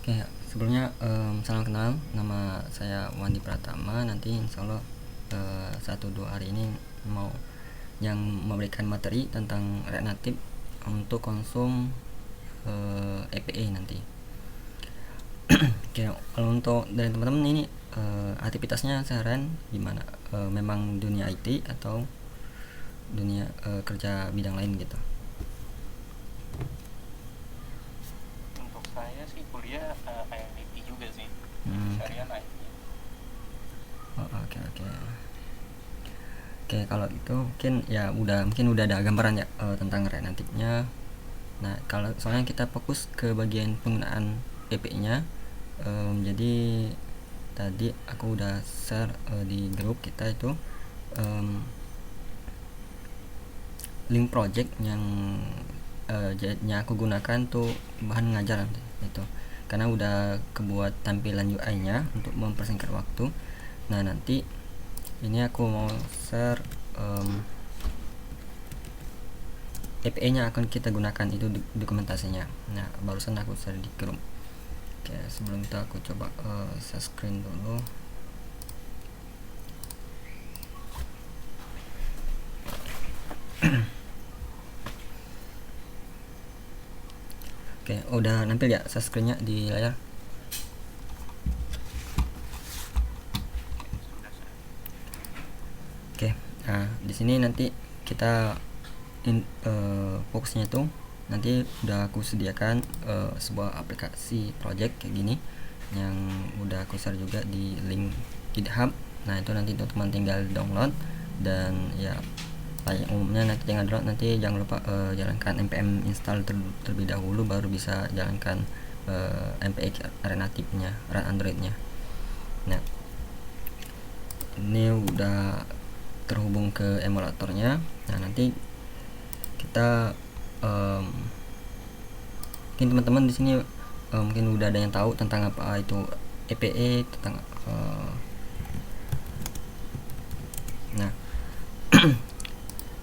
Oke, sebelumnya salam kenal, nama saya Wandi Pratama. Nanti insya Allah 1-2 hari ini mau yang memberikan materi tentang React Native untuk konsum EPE nanti. Oke, kalau untuk dari teman-teman ini aktivitasnya seharian gimana? Memang dunia IT atau dunia kerja bidang lain gitu? Untuk saya sih kuliah IT juga sih. Jadi Hmm, syariah IT. oh, oke oke. Oke, kalau itu mungkin udah ada gambaran ya tentang React Native-nya. Nah, kalau soalnya kita fokus ke bagian penggunaan EPE-nya, jadi tadi aku udah share di grup kita itu em, link project yang aku gunakan tuh bahan ngajar nanti itu, karena udah kebuat tampilan UI-nya untuk mempersingkat waktu. Nah, nanti ini aku mau share EPE-nya akan kita gunakan itu dokumentasinya. Nah, barusan aku share di grup. Oke, sebelum itu aku coba share screen dulu. Oke, udah nampil ya share screen-nya di layar? Sudah saya. Oke, nah di sini nanti kita fokusnya itu nanti udah aku sediakan sebuah aplikasi project kayak gini yang udah aku share juga di link GitHub. Nah, itu nanti teman-teman tinggal download, dan ya yang umumnya nanti jangan download, nanti jangan lupa jalankan npm install terlebih dahulu, baru bisa jalankan npx native-nya, run Android-nya. Nah, ini udah terhubung ke emulatornya. Nah, nanti kita mungkin teman-teman di sini mungkin udah ada yang tahu tentang apa itu EPE, tentang nah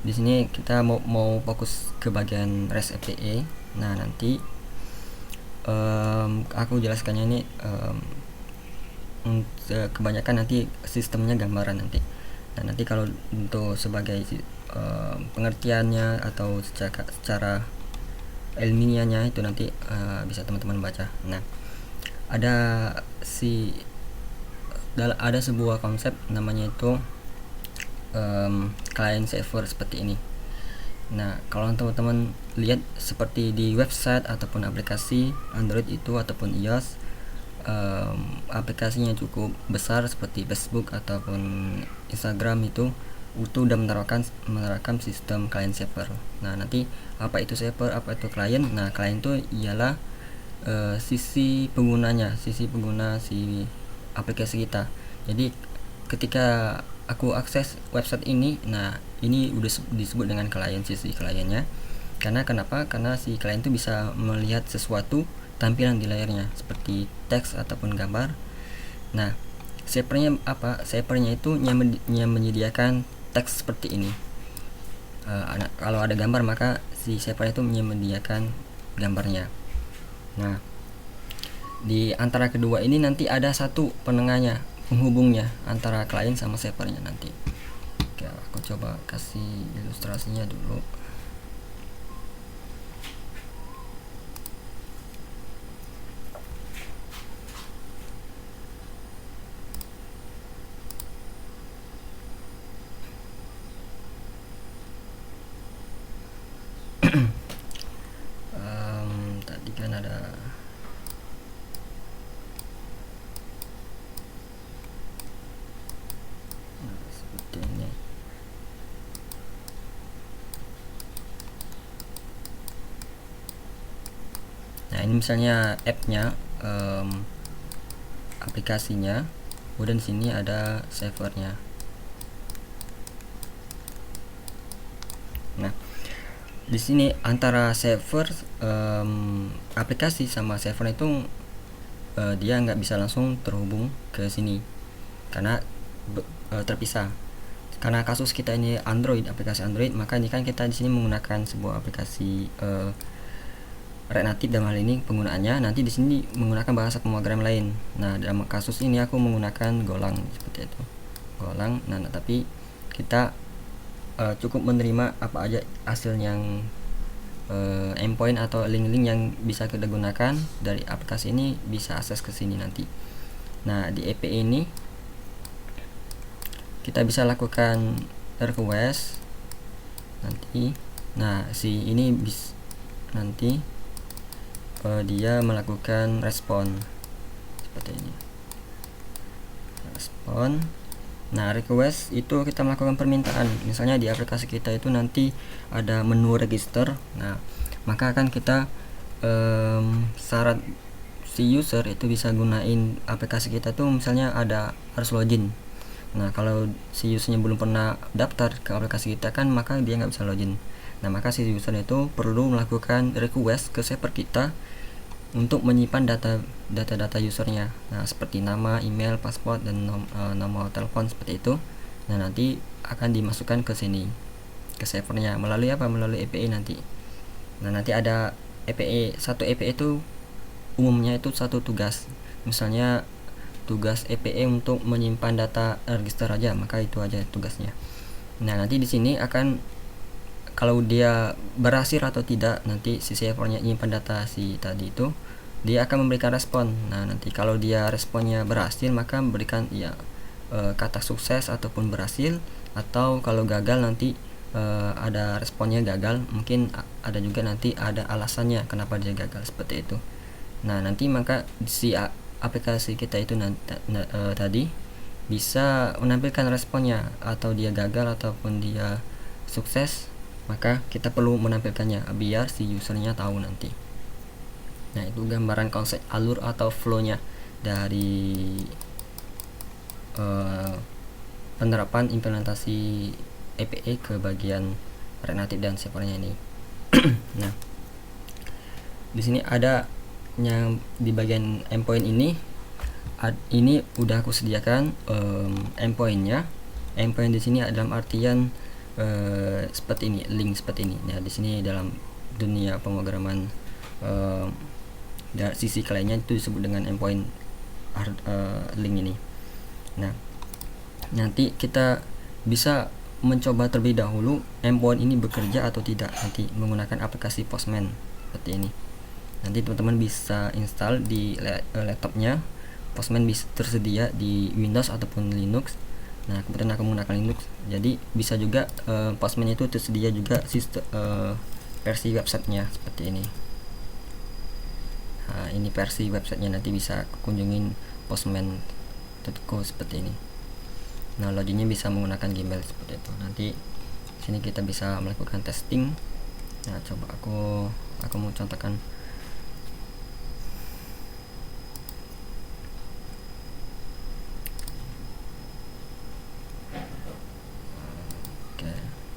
di sini kita mau fokus ke bagian REST EPE. Nah, nanti aku jelaskannya ini kebanyakan nanti sistemnya gambaran nanti. Nah, nanti kalau untuk sebagai pengertiannya atau secara ilmiahnya itu nanti bisa teman-teman baca. Nah, ada si ada sebuah konsep namanya itu client server seperti ini. Nah, kalau teman-teman lihat seperti di website ataupun aplikasi Android itu ataupun iOS, aplikasinya cukup besar seperti Facebook ataupun Instagram itu udah menerapkan sistem client server. Nah, nanti apa itu server, apa itu client? Nah, client itu ialah sisi pengunanya, sisi pengguna si aplikasi kita. Jadi ketika aku akses website ini, nah ini udah disebut dengan klien, sisi kliennya. Karena kenapa? Karena si klien itu bisa melihat sesuatu tampilan di layarnya seperti teks ataupun gambar. Nah, servernya apa? Servernya itu yang menyediakan teks seperti ini. Kalau ada gambar, maka si server itu menyediakan gambarnya. Nah, di antara kedua ini nanti ada satu penengahnya, penghubungnya antara klien sama servernya nanti. Oke, aku coba kasih ilustrasinya dulu. Tadi kan ada, seperti ini. Nah, ini misalnya app-nya, aplikasinya, kemudian di sini ada servernya. Nah, di sini antara server aplikasi sama server itu dia nggak bisa langsung terhubung ke sini karena terpisah. Karena kasus kita ini Android, aplikasi Android, maka ini kan kita di sini menggunakan sebuah aplikasi React Native dalam hal ini penggunaannya, nanti di sini menggunakan bahasa pemrograman lain. Nah, dalam kasus ini aku menggunakan Golang seperti itu. Golang. Nah, tapi kita cukup menerima apa aja hasil yang endpoint atau link-link yang bisa kita gunakan dari aplikasi ini bisa akses ke sini nanti. Nah, di API ini kita bisa lakukan request nanti. Nah, si ini nanti dia melakukan respon seperti ini, respon. Nah, request itu kita melakukan permintaan. Misalnya di aplikasi kita itu nanti ada menu register. Nah, maka akan kita syarat si user itu bisa gunain aplikasi kita tuh misalnya ada harus login. Nah, kalau si usernya belum pernah daftar ke aplikasi kita kan, maka dia nggak bisa login. Nah, maka si user itu perlu melakukan request ke server kita untuk menyimpan data usernya. Nah, seperti nama, email, paspor, dan nomor telepon seperti itu. Nah, nanti akan dimasukkan ke sini, ke servernya melalui apa? Melalui API nanti. Nah, nanti ada API, satu API itu umumnya itu satu tugas. Misalnya tugas API untuk menyimpan data register aja, maka itu aja tugasnya. Nah, nanti di sini akan kalau dia berhasil atau tidak, nanti si servernya nyimpan data si tadi itu, dia akan memberikan respon. Nah, nanti kalau dia responnya berhasil, maka memberikan ya kata sukses ataupun berhasil, atau kalau gagal nanti ada responnya gagal, mungkin ada juga nanti ada alasannya kenapa dia gagal seperti itu. Nah, nanti maka si aplikasi kita itu tadi bisa menampilkan responnya, atau dia gagal ataupun dia sukses, maka kita perlu menampilkannya biar si usernya tahu nanti. Nah, itu gambaran konsep alur atau flow-nya dari penerapan implementasi API ke bagian React Native dan servernya ini. Nah, di sini ada yang di bagian endpoint ini udah aku sediakan endpointnya. Endpoint di sini dalam artian seperti ini, link seperti ini. Nah, di sini dalam dunia pemrograman sisi kliennya itu disebut dengan endpoint link ini. Nah, nanti kita bisa mencoba terlebih dahulu endpoint ini bekerja atau tidak nanti menggunakan aplikasi Postman seperti ini. Nanti teman-teman bisa install di laptopnya. Postman bisa tersedia di Windows ataupun Linux. Nah, kebetulan aku menggunakan Linux, jadi bisa juga Postman itu tersedia juga sistem versi websitenya seperti ini. Nah, ini versi websitenya, nanti bisa kunjungin postman.co seperti ini. Nah, loginnya bisa menggunakan Gmail seperti itu. Nanti sini kita bisa melakukan testing. Nah, coba aku mau contohkan.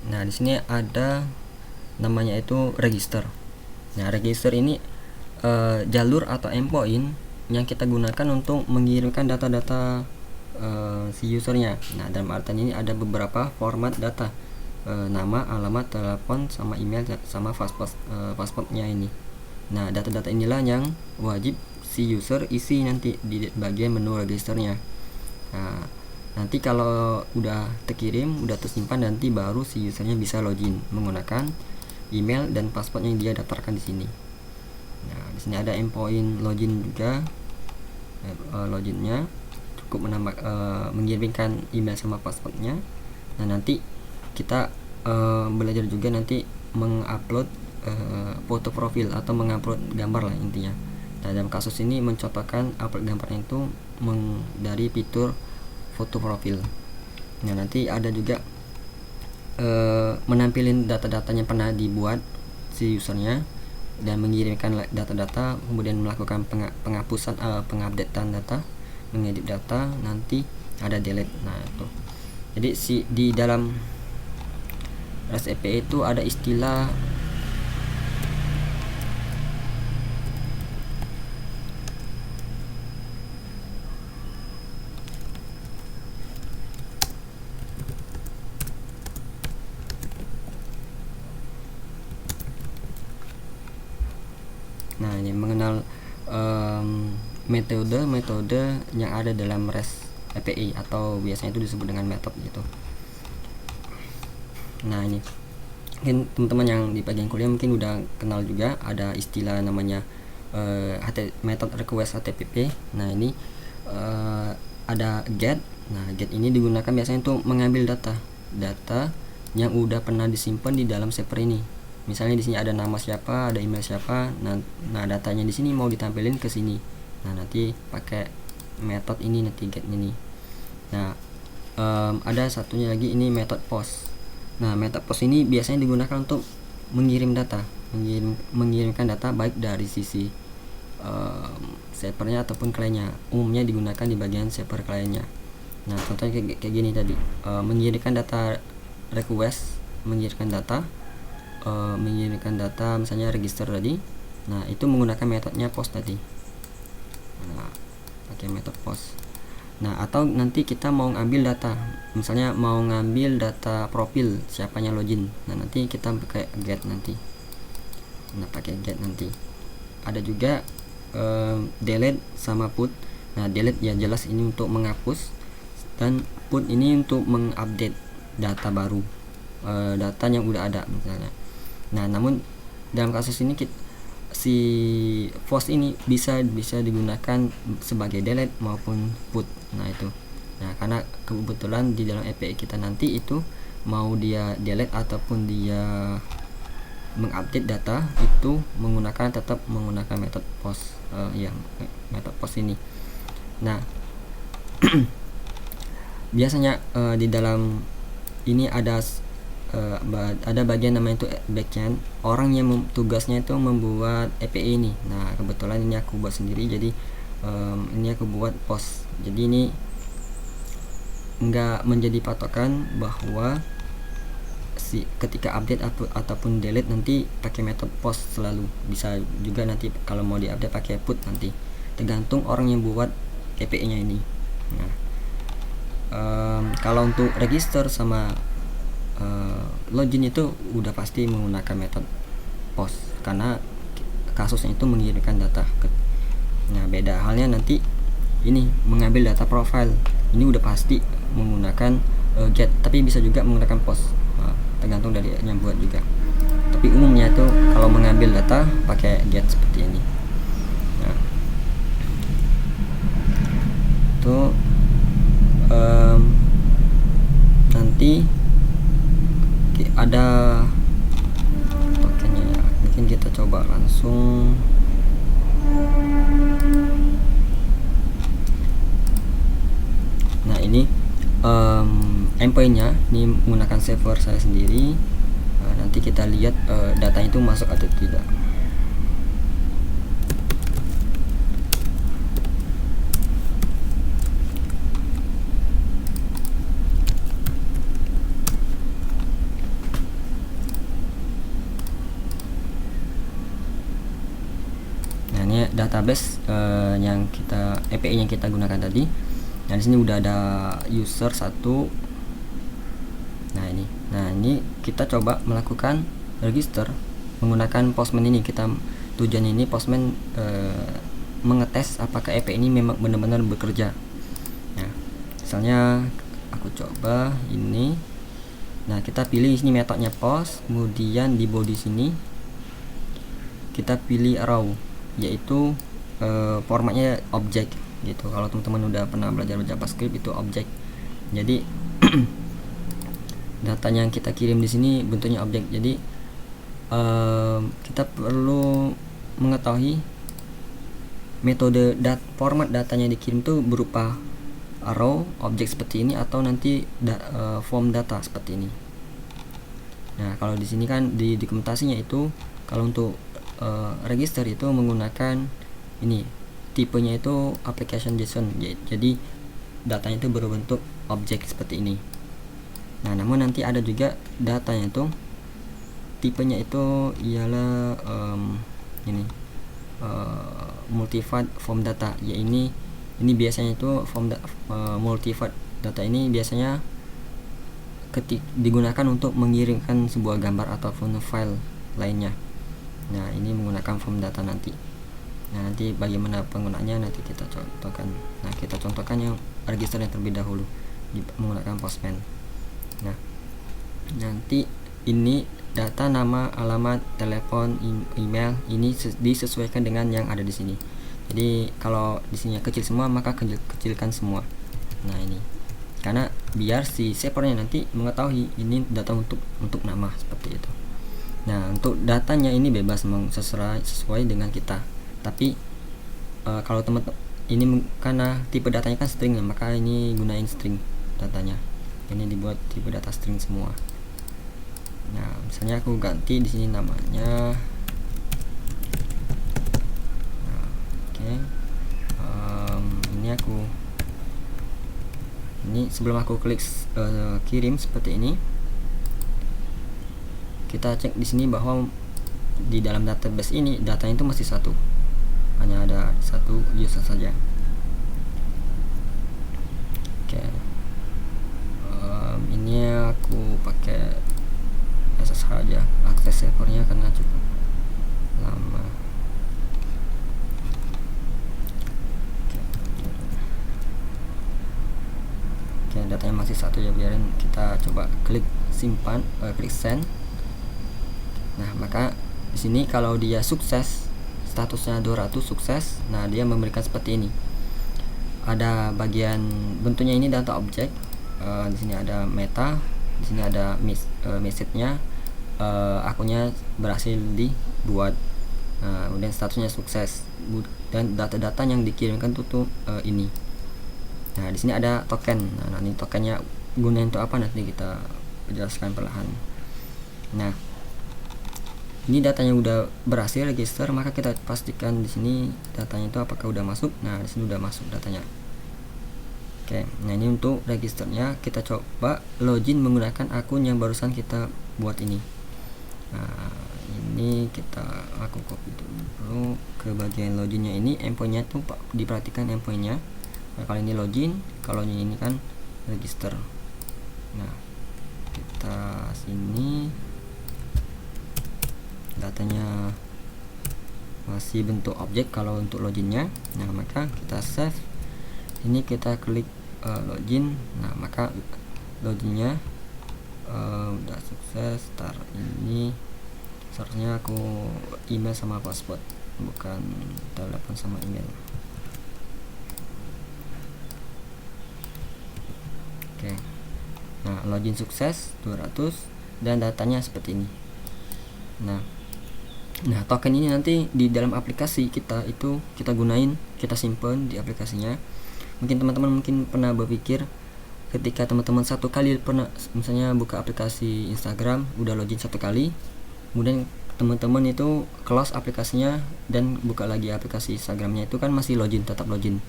Nah, di sini ada namanya itu register. Nah, register ini jalur atau endpoint yang kita gunakan untuk mengirimkan data-data si usernya. Nah, dalam artian ini ada beberapa format data, nama, alamat, telepon, sama email, sama pasportnya ini. Nah, data-data inilah yang wajib si user isi nanti di bagian menu registernya. Nah, nanti kalau udah terkirim, udah tersimpan, nanti baru si usernya bisa login menggunakan email dan password yang dia daftarkan di sini. Nah, di sini ada endpoint login juga. Loginnya cukup mengirimkan email sama passwordnya. Nah, nanti kita belajar juga nanti mengupload foto profil atau mengupload gambar lah intinya. Nah, dalam kasus ini mencontohkan upload gambarnya itu dari fitur foto profil. Nah, nanti ada juga menampilkan data-data yang pernah dibuat si usernya dan mengirimkan data-data, kemudian melakukan penghapusan, pengupdatean data, mengedit data, nanti ada delete. Nah, itu. Jadi di dalam REST API itu ada istilah ini mengenal metode yang ada dalam REST API atau biasanya itu disebut dengan method gitu. Nah ini mungkin teman-teman yang di bagian kuliah mungkin udah kenal juga ada istilah namanya method request HTTP. Nah ini ada get. Nah get ini digunakan biasanya untuk mengambil data yang udah pernah disimpan di dalam server ini. Misalnya di sini ada nama siapa, ada email siapa. Nah datanya di sini mau ditampilin ke sini. Nah nanti pakai method ini nanti get ini. Nah ada satunya lagi ini method post. Nah method post ini biasanya digunakan untuk mengirim data, mengirimkan data baik dari sisi servernya ataupun kliennya. Umumnya digunakan di bagian server kliennya. Nah contohnya kayak gini tadi, mengirimkan data request, mengirimkan data misalnya register tadi. Nah itu menggunakan metodenya post tadi. Nah pakai metode post. Nah atau nanti kita mau ngambil data, misalnya mau ngambil data profil siapanya login. Nah nanti kita pakai get nanti. Nah pakai get nanti. Ada juga delete sama put. Nah delete ya jelas ini untuk menghapus, dan put ini untuk mengupdate data baru, data yang udah ada misalnya. Nah namun dalam kasus ini si post ini bisa digunakan sebagai delete maupun put. Nah itu, nah karena kebetulan di dalam API kita nanti itu mau dia delete ataupun dia mengupdate data itu tetap menggunakan metode post, metode post ini. Nah biasanya di dalam ini ada bagian namanya itu backend, orang yang tugasnya itu membuat API ini. Nah kebetulan ini aku buat sendiri, jadi ini aku buat post. Jadi ini enggak menjadi patokan bahwa ketika update ataupun delete nanti pakai metode post selalu. Bisa juga nanti kalau mau diupdate pakai put, nanti tergantung orang yang buat API nya ini. Nah kalau untuk register sama login itu udah pasti menggunakan metode post karena kasusnya itu mengirimkan data nah beda halnya nanti ini mengambil data profile, ini udah pasti menggunakan get, tapi bisa juga menggunakan post, tergantung dari yang buat juga. Tapi umumnya itu kalau mengambil data pakai get seperti ini. Nah itu nanti ada tokennya ya, mungkin kita coba langsung. Nah ini endpointnya ini menggunakan server saya sendiri. Nanti kita lihat datanya itu masuk atau tidak. Database yang kita API yang kita gunakan tadi. Nah di sini udah ada user 1. Nah ini kita coba melakukan register menggunakan postman ini. Kita tujuan ini postman mengetes apakah API ini memang benar-benar bekerja. Nah misalnya aku coba ini. Nah kita pilih sini metodenya post, kemudian di body sini kita pilih raw, yaitu formatnya objek gitu. Kalau teman-teman udah pernah belajar JavaScript itu objek. Jadi datanya yang kita kirim di sini bentuknya objek. Jadi kita perlu mengetahui metode format datanya dikirim itu berupa raw objek seperti ini atau nanti form data seperti ini. Nah kalau di sini kan di dokumentasinya itu kalau untuk register itu menggunakan ini tipenya itu application JSON, jadi datanya itu berbentuk objek seperti ini. Nah namun nanti ada juga datanya itu tipenya itu ialah multified form data, ya ini biasanya itu multified data ini biasanya digunakan untuk mengirimkan sebuah gambar ataupun file lainnya. Nah ini menggunakan form data nanti. Nah, nanti bagaimana penggunaannya nanti kita contohkan. Nah, kita contohkan yang register yang terlebih dahulu menggunakan Postman. Nah, nanti ini data nama, alamat, telepon, email ini disesuaikan dengan yang ada di sini. Jadi kalau di sini kecil semua maka kecilkan semua. Nah, ini karena biar si servernya nanti mengetahui ini data untuk nama seperti itu. Nah, untuk datanya ini bebas sesuai dengan kita. Tapi kalau teman-teman ini karena tipe datanya kan string ya, maka ini gunain string datanya. Ini dibuat tipe data string semua. Nah, misalnya aku ganti di sini namanya. Nah, oke. Ini sebelum aku klik kirim seperti ini, kita cek di sini bahwa di dalam database ini datanya itu masih satu, hanya ada satu user saja. Oke. Ini aku pakai SSH aja akses servernya karena cukup lama. Oke, datanya masih satu ya, biarin. Kita coba klik simpan, klik send. Nah, maka di sini kalau dia sukses, statusnya 200 sukses, nah dia memberikan seperti ini. Ada bagian bentuknya ini data objek. Di sini ada meta, di sini ada message-nya, akunnya berhasil dibuat. Kemudian statusnya sukses dan data-data yang dikirimkan tuh ini. Nah, di sini ada token. Nah, ini tokennya gunain untuk apa nanti kita jelaskan perlahan. Nah, ini datanya udah berhasil register, maka kita pastikan di sini datanya itu apakah udah masuk. Nah, di sini udah masuk datanya. Oke, nah ini untuk registernya. Kita coba login menggunakan akun yang barusan kita buat ini. Nah, ini aku copy dulu ke bagian loginnya. Ini endpointnya tuh diperhatikan endpointnya. Nah, kalau ini login, kalau ini kan register. Nah, kita sini datanya masih bentuk objek kalau untuk loginnya. Nah, maka kita save. Ini kita klik login. Nah, maka loginnya udah sukses. Start ini seharusnya aku email sama password, bukan telepon sama email. Oke. Nah, login sukses 200 dan datanya seperti ini. Nah, token ini nanti di dalam aplikasi kita itu kita gunain, kita simpen di aplikasinya. Mungkin teman-teman pernah berpikir ketika teman-teman satu kali pernah misalnya buka aplikasi Instagram, udah login satu kali, kemudian teman-teman itu close aplikasinya dan buka lagi aplikasi Instagramnya, itu kan masih login, tetap login.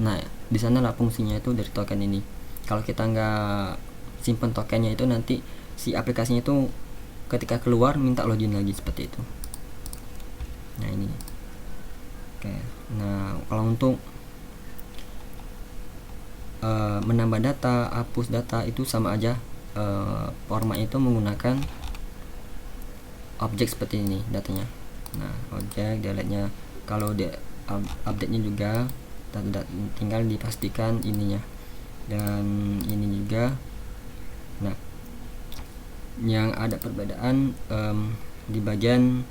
Nah, di sana lah fungsinya itu dari token ini. Kalau kita nggak simpen tokennya itu, nanti si aplikasinya itu ketika keluar minta login lagi seperti itu. Nah, ini. Oke. Nah, kalau untuk menambah data, hapus data itu sama aja. Formatnya itu menggunakan objek seperti ini datanya. Nah, objek delete-nya kalau dia update-nya juga tinggal dipastikan ininya dan ini juga. Nah, yang ada perbedaan di bagian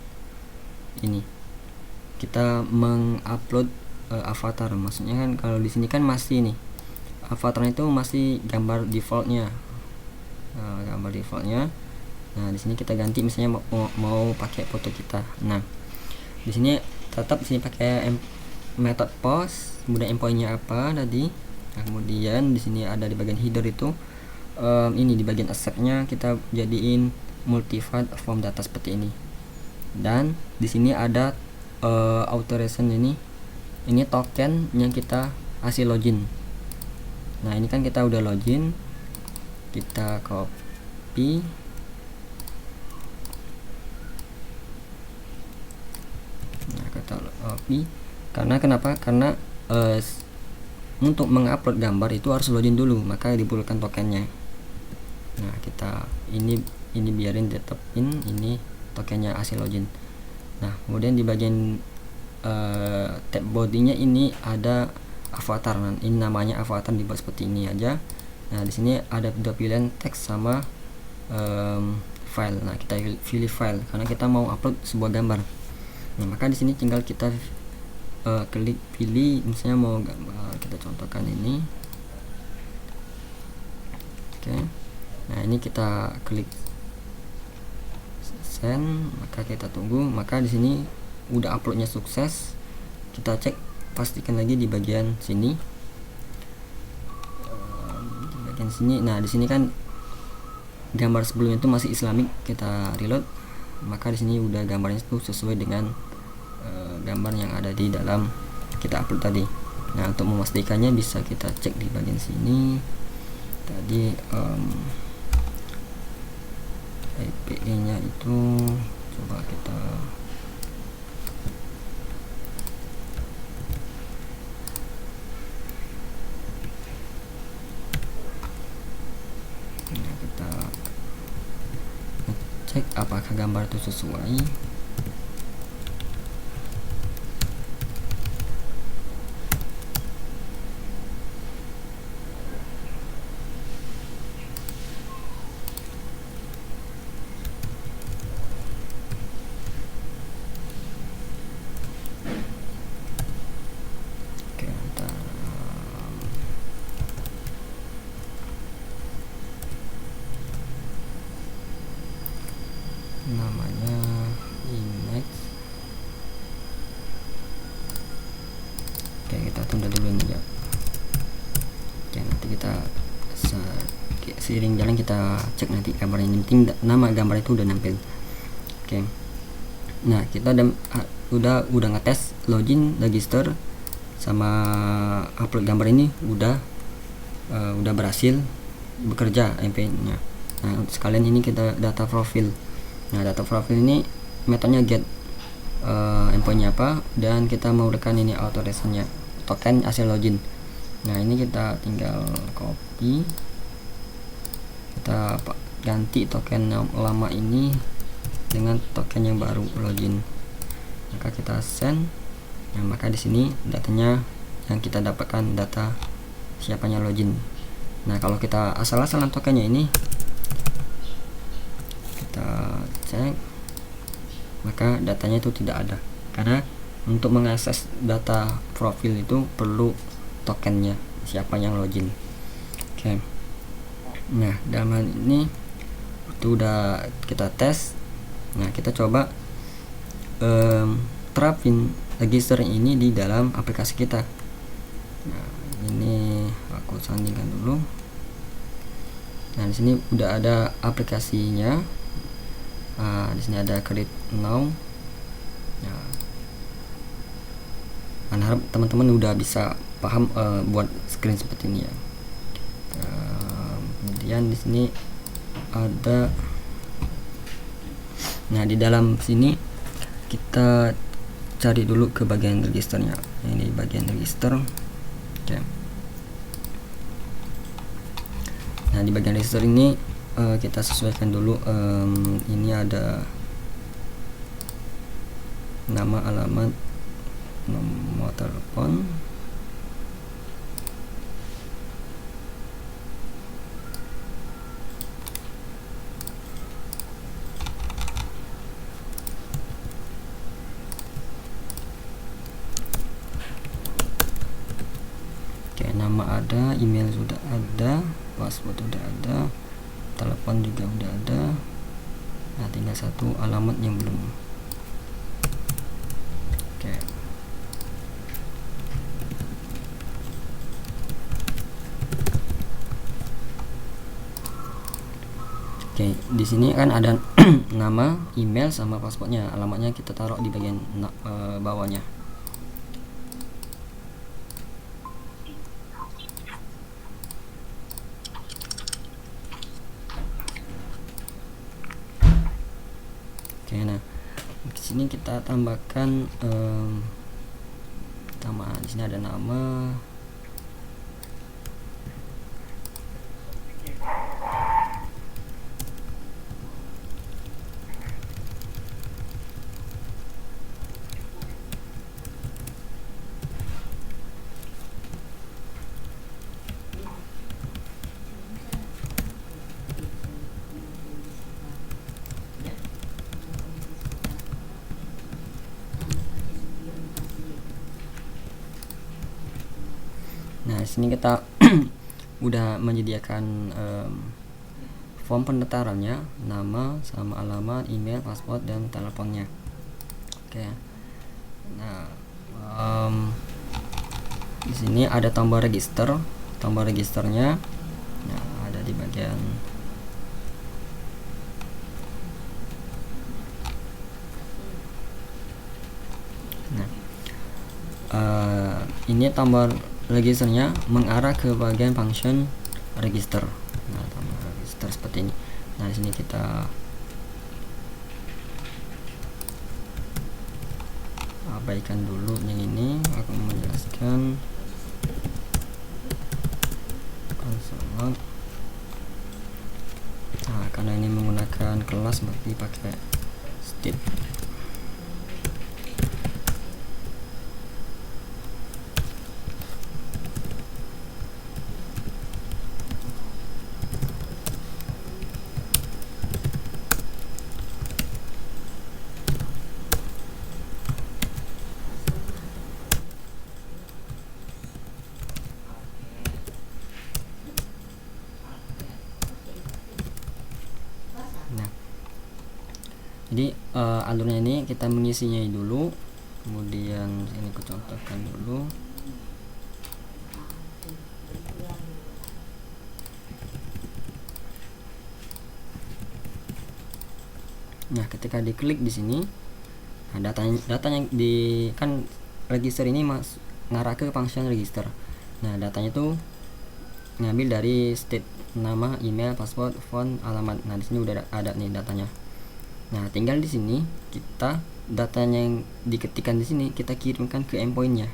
ini, kita mengupload avatar. Maksudnya kan kalau di sini kan masih nih avatar itu masih gambar defaultnya. Nah, di sini kita ganti misalnya mau pakai foto kita. Nah, di sini tetap di sini pakai method post, kemudian endpointnya apa tadi. Nah, kemudian di sini ada di bagian header itu ini di bagian acceptnya kita jadiin multified form data seperti ini. Dan di sini ada authorization ini token yang kita hasil login. Nah, ini kan kita udah login, kita copy. Nah, kita copy. Karena kenapa? Karena untuk mengupload gambar itu harus login dulu, maka diperlukan tokennya. Nah, kita ini biarin tetapin ini tokennya hasil login. Nah, kemudian di bagian tab bodinya ini ada avatar. Nah, ini namanya avatar, dibuat seperti ini aja. Nah, di sini ada dua pilihan, teks sama file. Nah, kita pilih file karena kita mau upload sebuah gambar. Nah, maka di sini tinggal kita klik pilih, misalnya mau gambar, kita contohkan ini. Oke. Nah, ini kita klik send, maka kita tunggu. Maka di sini udah uploadnya sukses. Kita cek, pastikan lagi di bagian sini. Di bagian sini. Nah, di sini kan gambar sebelumnya itu masih Islamic, kita reload. Maka di sini udah gambarnya itu sesuai dengan gambar yang ada di dalam kita upload tadi. Nah, untuk memastikannya bisa kita cek di bagian sini. Tadi IPE-nya itu coba kita cek apakah gambar itu sesuai. Oke, namanya image. Oke, kita tunda dulu nih ya. Oke, nanti kita seiring jalan kita cek nanti gambarnya. Yang penting nama gambar itu udah nampil. Oke. Nah, kita udah ngetes login, register sama upload gambar ini udah berhasil bekerja MP-nya. Nah, sekalian ini kita data profil. Nah, data profil ini metodenya get endpointnya apa, dan kita mau rekan ini authorizationnya, token hasil login. Nah, ini kita tinggal copy, kita ganti token lama ini dengan token yang baru login. Maka kita send. Nah, maka di sini datanya yang kita dapatkan data siapanya login. Nah, kalau kita asal-asalan tokennya ini kita cek, maka datanya itu tidak ada, karena untuk mengakses data profil itu perlu tokennya siapa yang login. Oke. Nah, dalam hal ini itu udah kita tes. Nah, kita coba terapin register ini di dalam aplikasi kita. Nah, ini aku sandingkan dulu. Nah, di sini udah ada aplikasinya. Di sini ada create now. Nah, harap teman-teman udah bisa paham buat screen seperti ini ya. Kemudian di sini ada, nah di dalam sini kita cari dulu ke bagian registernya. Ini bagian register. Oke. Nah, di bagian register ini kita sesuaikan dulu. Ini ada nama, alamat, nomor telepon, nama ada, email sudah ada, password sudah ada, telepon juga udah ada. Nah, tinggal satu alamat yang belum. Oke. Oke, di sini kan ada nama, email sama passwordnya. Alamatnya kita taruh di bagian bawahnya. Nah, di sini kita tambahkan nama. Di sini ada nama, Nah, di sini kita udah menyediakan form pendaftarannya, nama sama alamat, email, paspor, dan teleponnya. Oke. Nah, di sini ada tombol register. Tombol registernya nah, ada di bagian ini tombol registernya mengarah ke bagian function register. Nah, tombol register seperti ini. Nah, di sini kita abaikan dulu yang ini. Aku menjelaskan konsolat. Nah, karena ini menggunakan kelas berarti pakai state. Jadi alurnya ini kita mengisinya dulu, kemudian ini aku contohkan dulu. Nah, ketika diklik di sini, nah, datanya di kan register ini ngarah ke function register. Nah, datanya tuh ngambil dari state nama, email, password, phone, alamat. Nah, di sini udah ada nih datanya. Nah, tinggal di sini kita datanya yang diketikkan di sini kita kirimkan ke endpointnya.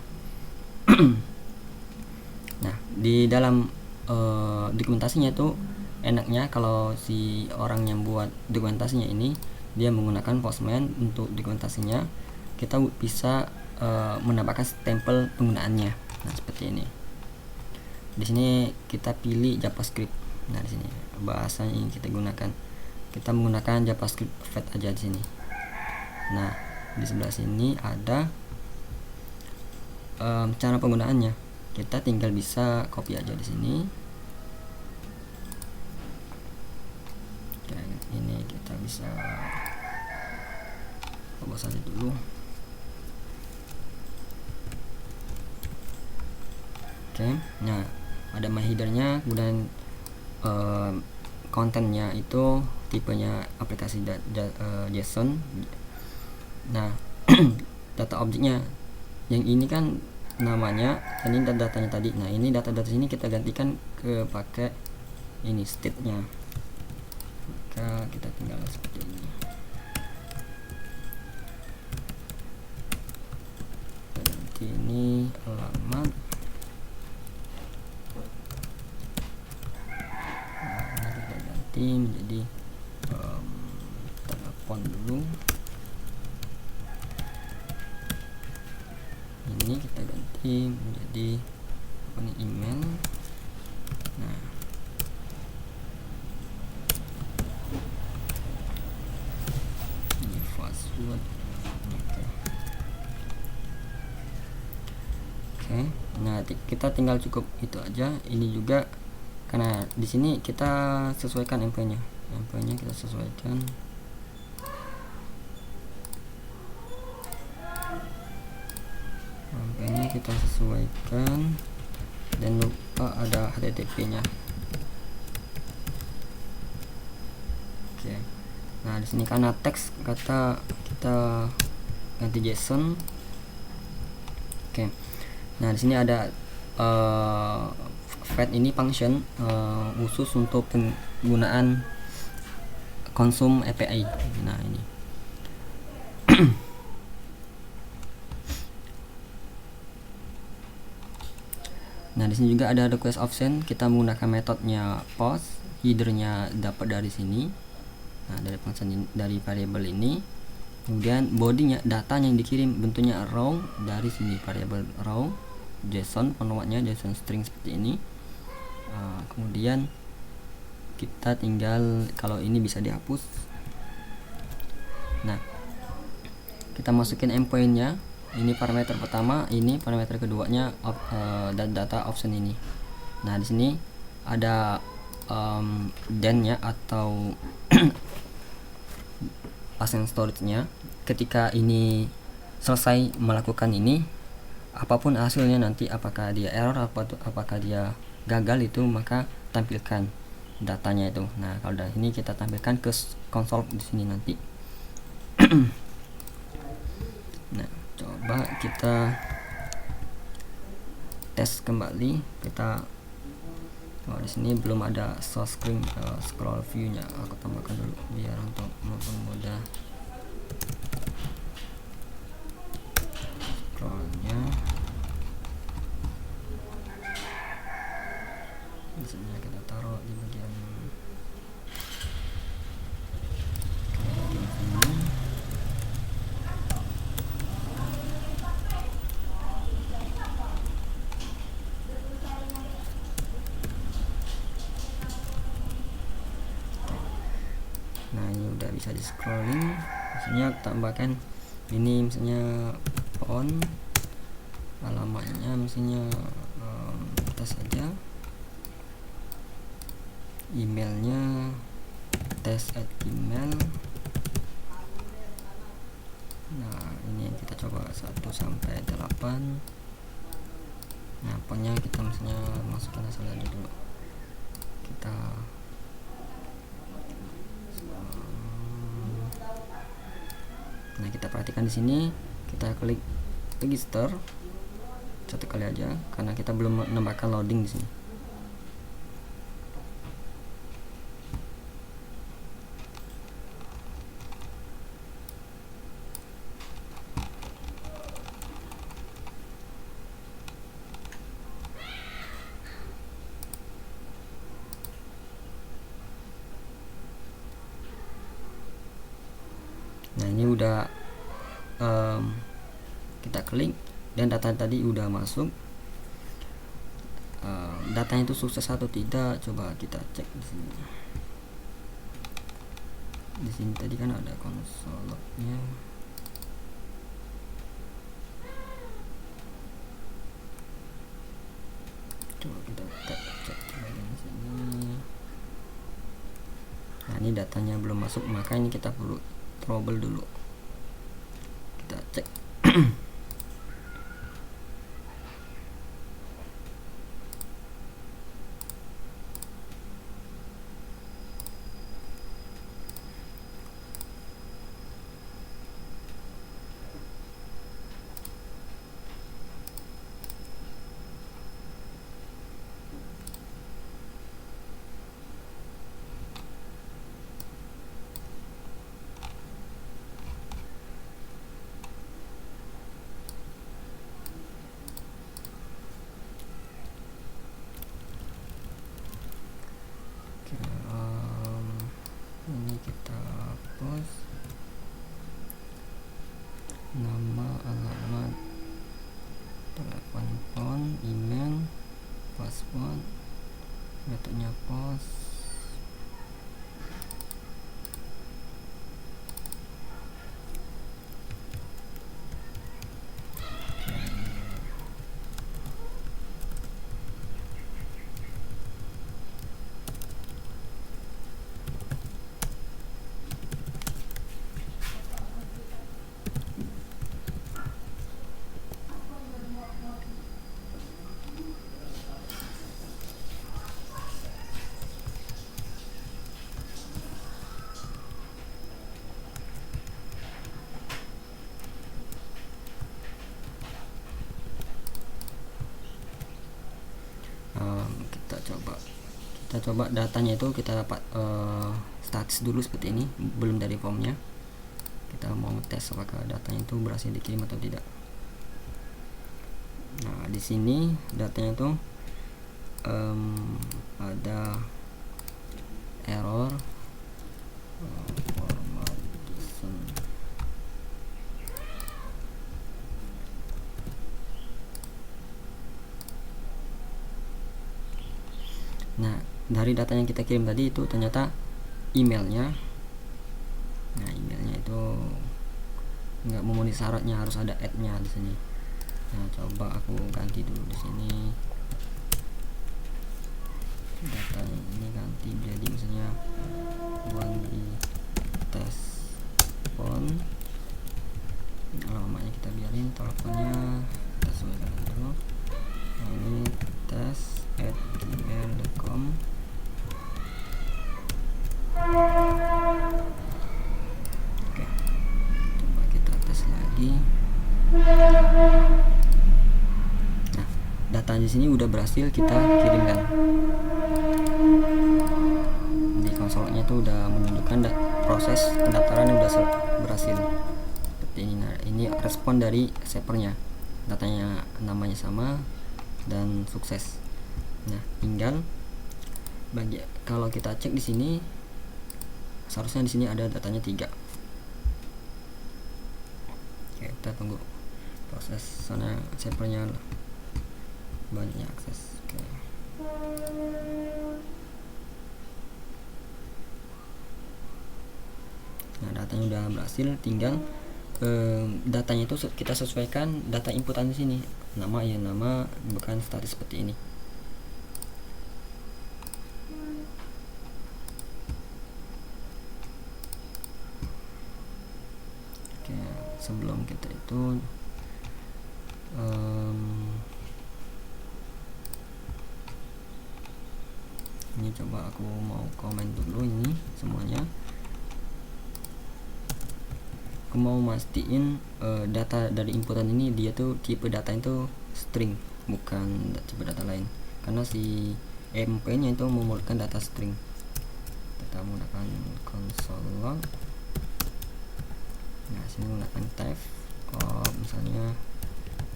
Nah, di dalam dokumentasinya tuh enaknya kalau si orang yang buat dokumentasinya ini dia menggunakan Postman untuk dokumentasinya, kita bisa menambahkan stempel penggunaannya. Nah, seperti ini. Di sini kita pilih JavaScript. Nah, di sini bahasa yang kita gunakan. Kita menggunakan JavaScript Fed aja di sini. Nah, di sebelah sini ada cara penggunaannya. Kita tinggal bisa copy aja di sini. Oke, ini kita bisa hapus aja dulu. Oke, nah ada my headernya, kemudian kontennya itu tipenya aplikasi JSON. Nah, data objeknya yang ini kan namanya, ini datanya tadi. Nah, ini data-data sini kita gantikan ke pakai ini state-nya. Maka kita tinggal seperti ini. Kita ganti ini alamat. Nah, ini kita ganti menjadi telepon dulu. Ini kita ganti menjadi email. Nah, ini password. Oke. Nah, kita tinggal cukup itu aja. Ini juga karena di sini kita sesuaikan endpointnya. Endpointnya kita sesuaikan. Endpointnya kita sesuaikan. Dan lupa ada HTTP-nya. Oke. Nah, di sini karena teks kata kita ganti JSON. Oke. Nah, di sini ada fed ini function khusus untuk penggunaan konsum API. Nah, ini. Nah, di sini juga ada request option. Kita menggunakan metodenya post, headernya dapat dari sini. Nah, dari function dari variabel ini. Kemudian bodinya, datanya yang dikirim bentuknya raw dari sini, variabel raw JSON, formatnya JSON string seperti ini. Kemudian kita tinggal, kalau ini bisa dihapus. Nah, kita masukin endpointnya. Ini parameter pertama, ini parameter keduanya dan data option ini. Nah, di sini ada then-nya atau async storage-nya. Ketika ini selesai melakukan ini, apapun hasilnya nanti, apakah dia error apakah dia gagal itu, maka tampilkan datanya itu. Nah, kalau dari ini kita tampilkan ke konsol di sini nanti. Nah, coba kita tes kembali. Kita di sini belum ada source screen scroll view-nya. Aku tambahkan dulu biar untuk mempermudah scrollnya. Di sini kita taruh di bagian sini. Nah, ini udah bisa di scrolling. Misalnya tambahkan ini, misalnya font, alamatnya misalnya tes saja, emailnya tes@email. Nah, ini kita coba 1 sampai 8. Nah, fontnya kita misalnya masukkan asal aja dulu. Kita nah, kita perhatikan di sini, kita klik register satu kali aja karena kita belum menambahkan loading di sini. Nah, ini udah kita klik dan data tadi udah masuk. Datanya itu sukses atau tidak, coba kita cek di sini. Di sini tadi kan ada konsol lognya. Coba kita cek bagian sini. Nah, ini datanya belum masuk, maka ini kita perlu trouble dulu. Kita cek. Ini kita post nama, alamat, telepon, phone, email, password, metodenya post. Kita coba datanya itu kita dapat status dulu seperti ini, belum dari formnya. Kita mau tes apakah datanya itu berhasil dikirim atau tidak. Nah, di sini datanya itu ada error formatting. Nah, dari data yang kita kirim tadi itu ternyata emailnya, nah emailnya itu nggak memenuhi syaratnya, harus ada add-nya di sini. Nah, coba aku ganti dulu di sini. Data ini ganti jadi misalnya 1D test phone. Namanya kita biarin, teleponnya kita sesuaikan dulu. Nah, ini tes@gmail.com. Oke, coba kita tes lagi. Nah, data di sini udah berhasil kita kirimkan. Di konsolnya itu udah menunjukkan proses pendaftaran udah berhasil. Seperti ini. Nah, ini respon dari servernya. Datanya namanya sama dan sukses. Nah, tinggal kalau kita cek di sini, seharusnya di sini ada datanya 3. Oke, kita tunggu proses sana servernya banyak akses. Oke. Nah, datanya udah berhasil, tinggal datanya itu kita sesuaikan data inputan di sini. Nama ya nama, bukan statis seperti ini. Oke, sebelum kita itu ini coba aku mau komen dulu ini semuanya. Aku mau mastiin data dari inputan ini dia tuh tipe data itu string, bukan tipe data lain, karena si MP nya itu memerlukan data string. Kita menggunakan console log. Nah, sini menggunakan type misalnya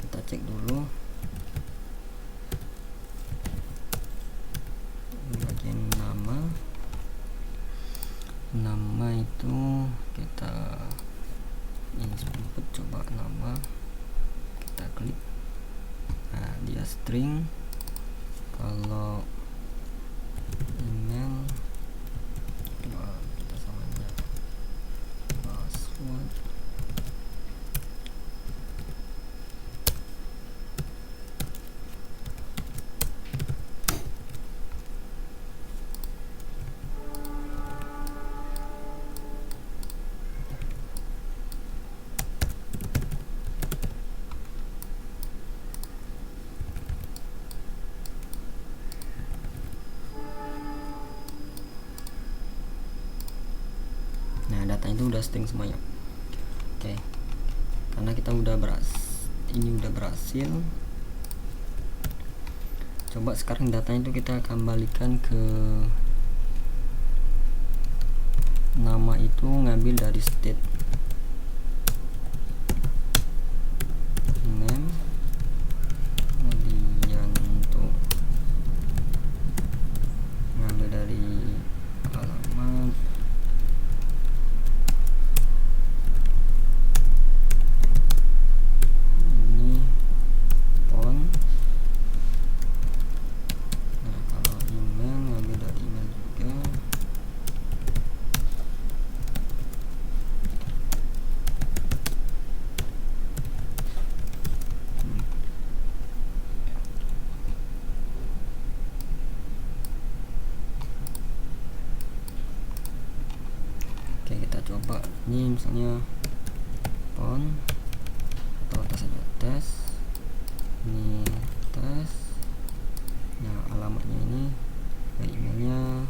kita cek dulu bagian nama itu kita input, coba nama kita klik. Nah, dia string. Kalau email kita samain password. Nah, data itu udah string semuanya. Oke, karena kita udah berhasil. Coba sekarang data itu kita kembalikan ke nama itu, ngambil dari state name, kemudian untuk ngambil dari alamat, ini phone. Nah, kalau email ngambil dari email juga. Oke, kita coba ini misalnya phone atau tes aja, tes ini tes. Nah, alamatnya ini emailnya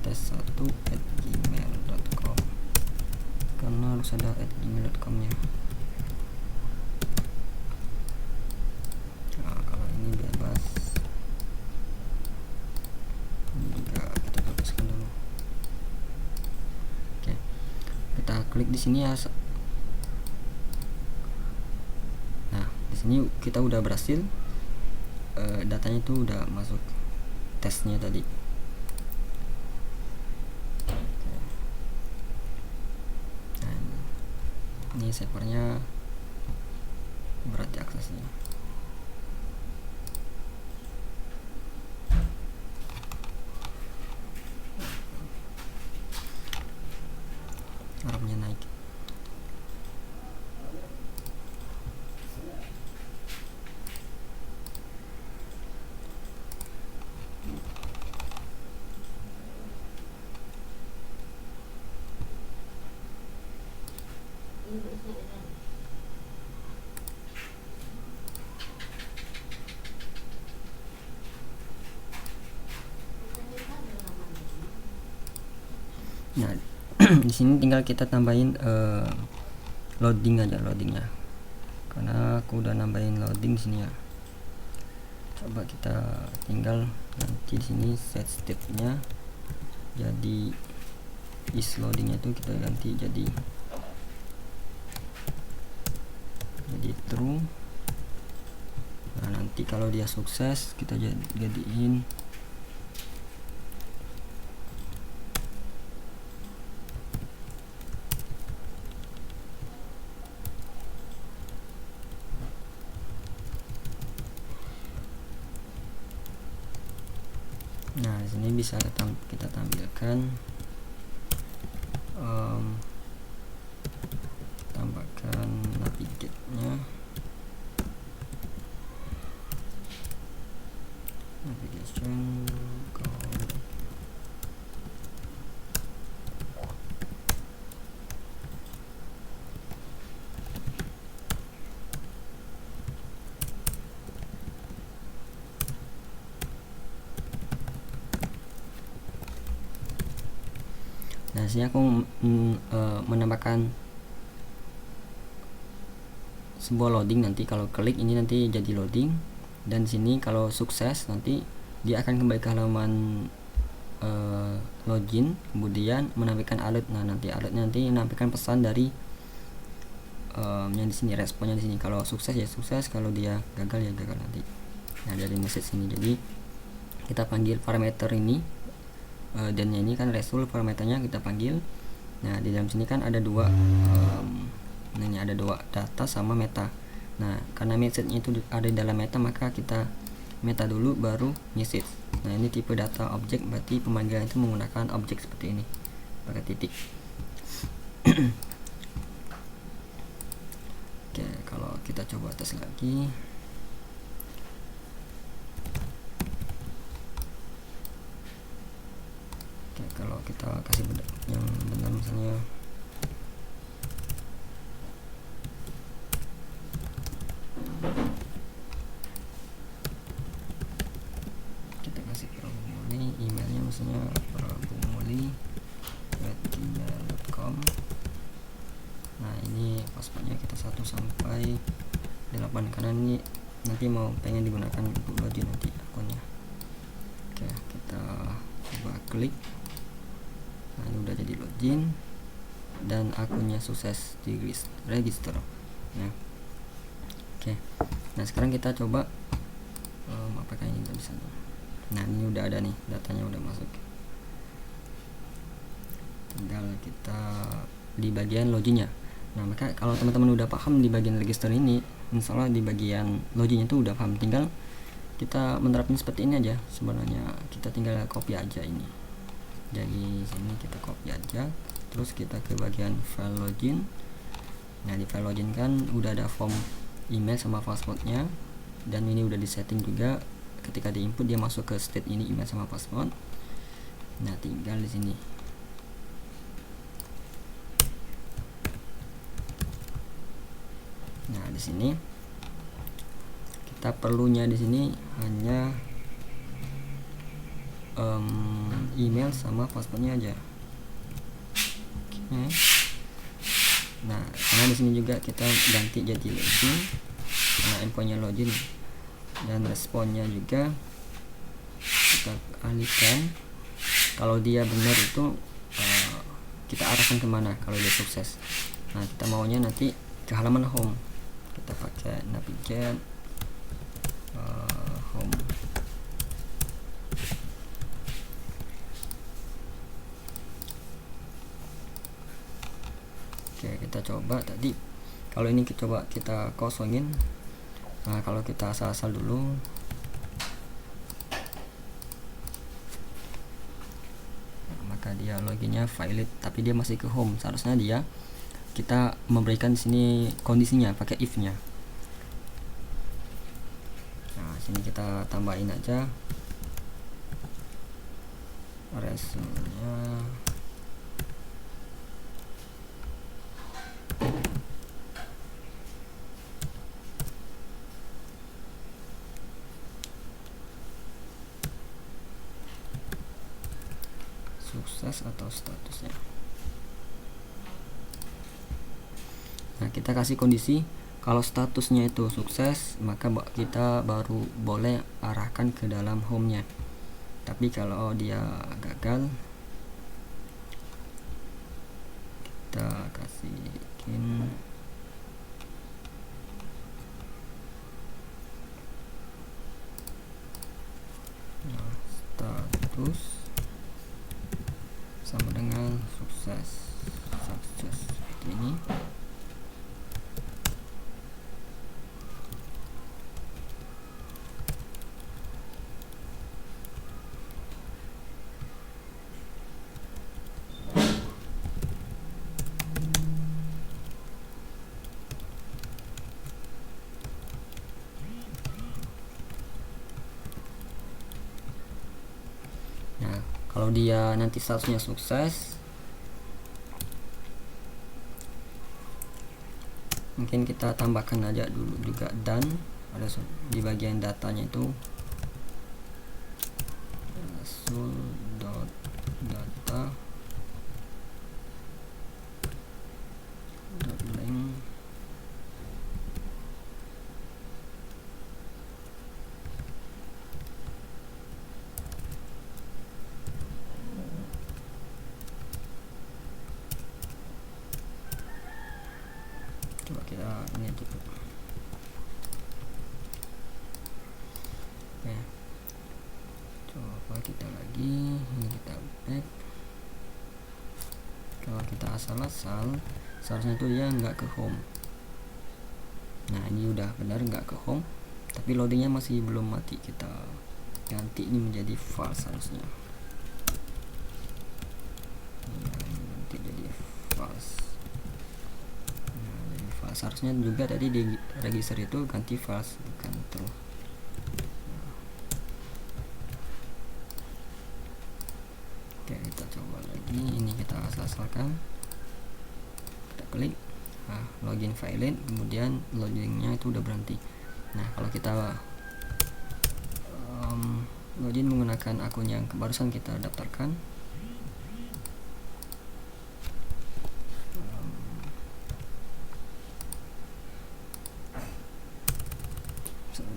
tes1@gmail.com, karena harus ada @gmail.com nya. Nah, kalau ini bebas, ini juga kita bebaskan dulu. Oke, kita klik di sini ya. Nah, di sini kita udah berhasil, datanya itu udah masuk tesnya tadi. Nah, ini servernya berat diaksesnya. RAM-nya naik. Nah, di sini tinggal kita tambahin loading aja, loadingnya, karena aku udah nambahin loading di sini ya. Coba kita tinggal nanti di sini set state-nya jadi is loadingnya itu kita ganti jadi true. Nah, nanti kalau dia sukses kita jadiin nah di sini bisa kita tampilkan tambahkan navigate-nya, navigation code. Nah, sini aku menambahkan sebuah loading. Nanti kalau klik ini nanti jadi loading, dan sini kalau sukses nanti dia akan kembali ke halaman login, kemudian menampilkan alert. Nah, nanti alertnya nanti menampilkan pesan dari yang di sini, responnya di sini. Kalau sukses ya sukses, kalau dia gagal ya gagal nanti. Nah, dari message ini jadi kita panggil parameter ini, dan ini kan result parameternya kita panggil. Nah, di dalam sini kan ada dua ini ada dua, data sama meta. Nah, karena message-nya itu ada di dalam meta, maka kita meta dulu baru message. Nah, ini tipe data objek, berarti pemanggilan itu menggunakan objek seperti ini pakai titik. Oke, kalau kita coba tes lagi. Oke, kalau kita kasih yang benar misalnya kita kasih Prabumuli, emailnya misalnya prabumuli@gmail.com. Nah, ini passwordnya kita 1 sampai 8 karena ini nanti mau pengen digunakan untuk login nanti akunnya. Oke, kita coba klik. Nah, ini udah jadi login dan akunnya sukses di register. Nah, oke. Nah, sekarang kita coba apakah ini bisa. Nah, ini udah ada nih, datanya udah masuk. Tinggal kita di bagian loginnya. Nah, maka kalau teman-teman udah paham di bagian register ini, insya Allah di bagian loginnya itu udah paham. Tinggal kita menerapin seperti ini aja. Sebenarnya kita tinggal copy aja ini. Jadi sini kita copy aja, terus kita ke bagian file login. Nah, di file login kan udah ada form email sama passwordnya, dan ini udah disetting juga. Ketika di input dia masuk ke state ini, email sama password. Nah, tinggal di sini. Nah, di sini kita perlunya di sini hanya email sama passwordnya aja. Oke. Nah, karena di sini juga kita ganti jadi login, karena endpointnya login, dan responnya juga kita alihkan. Kalau dia benar itu kita arahkan kemana kalau dia sukses. Nah, kita maunya nanti ke halaman home, kita pakai navigate home. Oke, kita coba tadi. Kalau ini kita coba kita kosongin. Nah, kalau kita asal-asal dulu, maka dia loginnya valid, tapi dia masih ke home. Seharusnya dia kita memberikan di sini kondisinya pakai if-nya. Nah, sini kita tambahin aja resultnya. Sukses sukses atau statusnya. Nah, kita kasih kondisi kalau statusnya itu sukses, maka kita baru boleh arahkan ke dalam home-nya. Tapi kalau dia gagal, kita kasihkin status sama dengan sukses seperti ini. Nah, kalau dia nanti statusnya sukses, mungkin kita tambahkan aja dulu juga dan ada di bagian datanya itu data length coba kita ini gitu. Oke, coba kita lagi, ini kita back. Kalau kita asal-asal, seharusnya itu dia nggak ke home. Nah, ini udah benar nggak ke home, tapi loadingnya masih belum mati. Kita ganti ini menjadi false harusnya. Nanti jadi false. Seharusnya juga tadi di register itu ganti false bukan true. Oke, kita coba lagi, ini kita asal-asalkan, kita klik, login valid, kemudian loadingnya itu udah berhenti. Nah, kalau kita login menggunakan akun yang barusan kita daftarkan,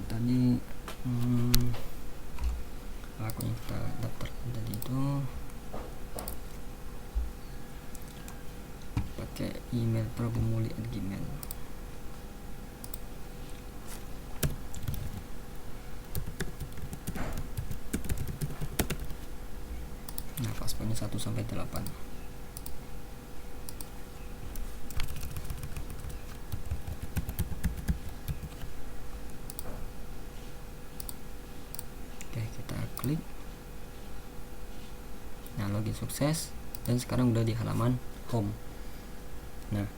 tadi akun yang kita daftarkan tadi itu pakai email prabumuli@gmail. Nah, passwordnya 1-8. Oke, kita klik. Nah, login sukses dan sekarang udah di halaman home. Nah,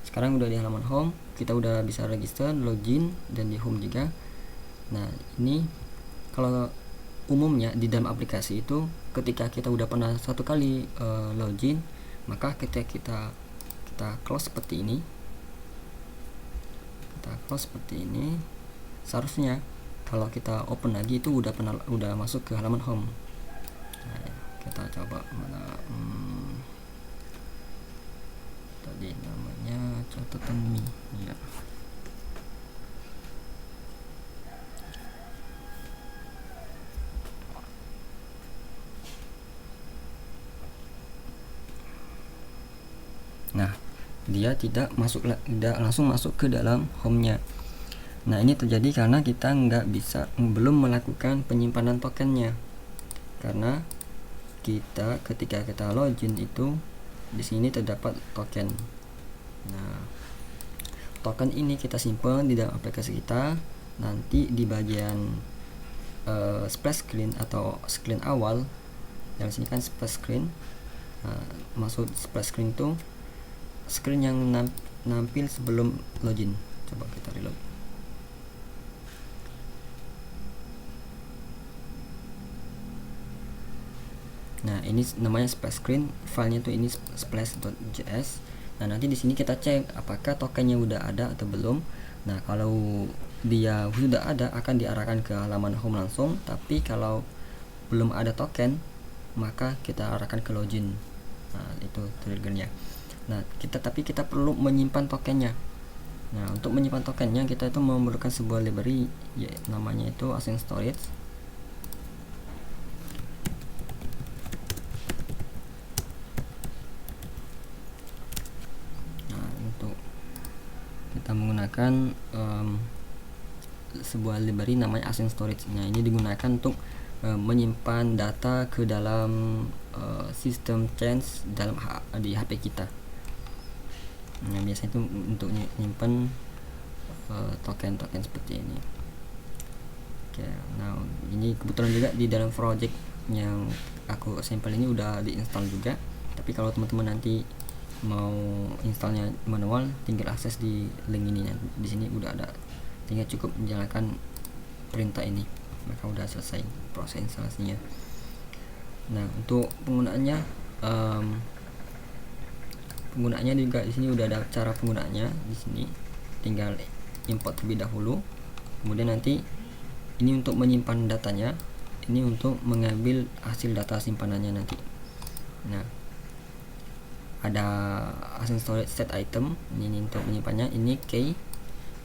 sekarang udah di halaman home, kita udah bisa register, login, dan di home juga. Nah, ini kalau umumnya di dalam aplikasi itu ketika kita udah pernah satu kali login, maka ketika kita close seperti ini, seharusnya kalau kita open lagi itu udah masuk ke halaman home. Nah, kita coba mana tadi namanya catatan mi ya. Nah, dia tidak langsung masuk ke dalam home-nya. Nah, ini terjadi karena kita belum melakukan penyimpanan tokennya. Karena ketika kita login itu di sini terdapat token. Nah, token ini kita simpan di dalam aplikasi kita. Nanti di bagian splash screen atau screen awal, yang sini kan splash screen. Maksud splash screen itu screen yang nampil sebelum login. Coba kita reload. Nah, ini namanya splash screen, filenya tuh ini splash.js. Nah, nanti di sini kita cek apakah tokennya udah ada atau belum. Nah, kalau dia sudah ada akan diarahkan ke halaman home langsung, tapi kalau belum ada token, maka kita arahkan ke login. Nah, itu triggernya. Nah, tapi kita perlu menyimpan tokennya. Nah, untuk menyimpan tokennya kita itu memerlukan sebuah library, ya, namanya itu Async Storage. Nah, untuk kita menggunakan sebuah library namanya Async Storage. Nah, ini digunakan untuk menyimpan data ke dalam sistem change dalam di HP kita. Nah, biasanya itu untuk nyimpan token-token seperti ini. Oke, nah ini kebetulan juga di dalam project yang aku sampel ini udah diinstal juga. Tapi kalau teman-teman nanti mau installnya manual, tinggal akses di link ini. Di sini udah ada, tinggal cukup menjalankan perintah ini, maka udah selesai proses instalasinya. Nah, untuk penggunaannya juga di sini udah ada cara penggunaannya. Di sini tinggal import terlebih dahulu, kemudian nanti ini untuk menyimpan datanya, ini untuk mengambil hasil data simpanannya nanti. Nah, ada Async Storage set item, ini untuk menyimpannya. Ini key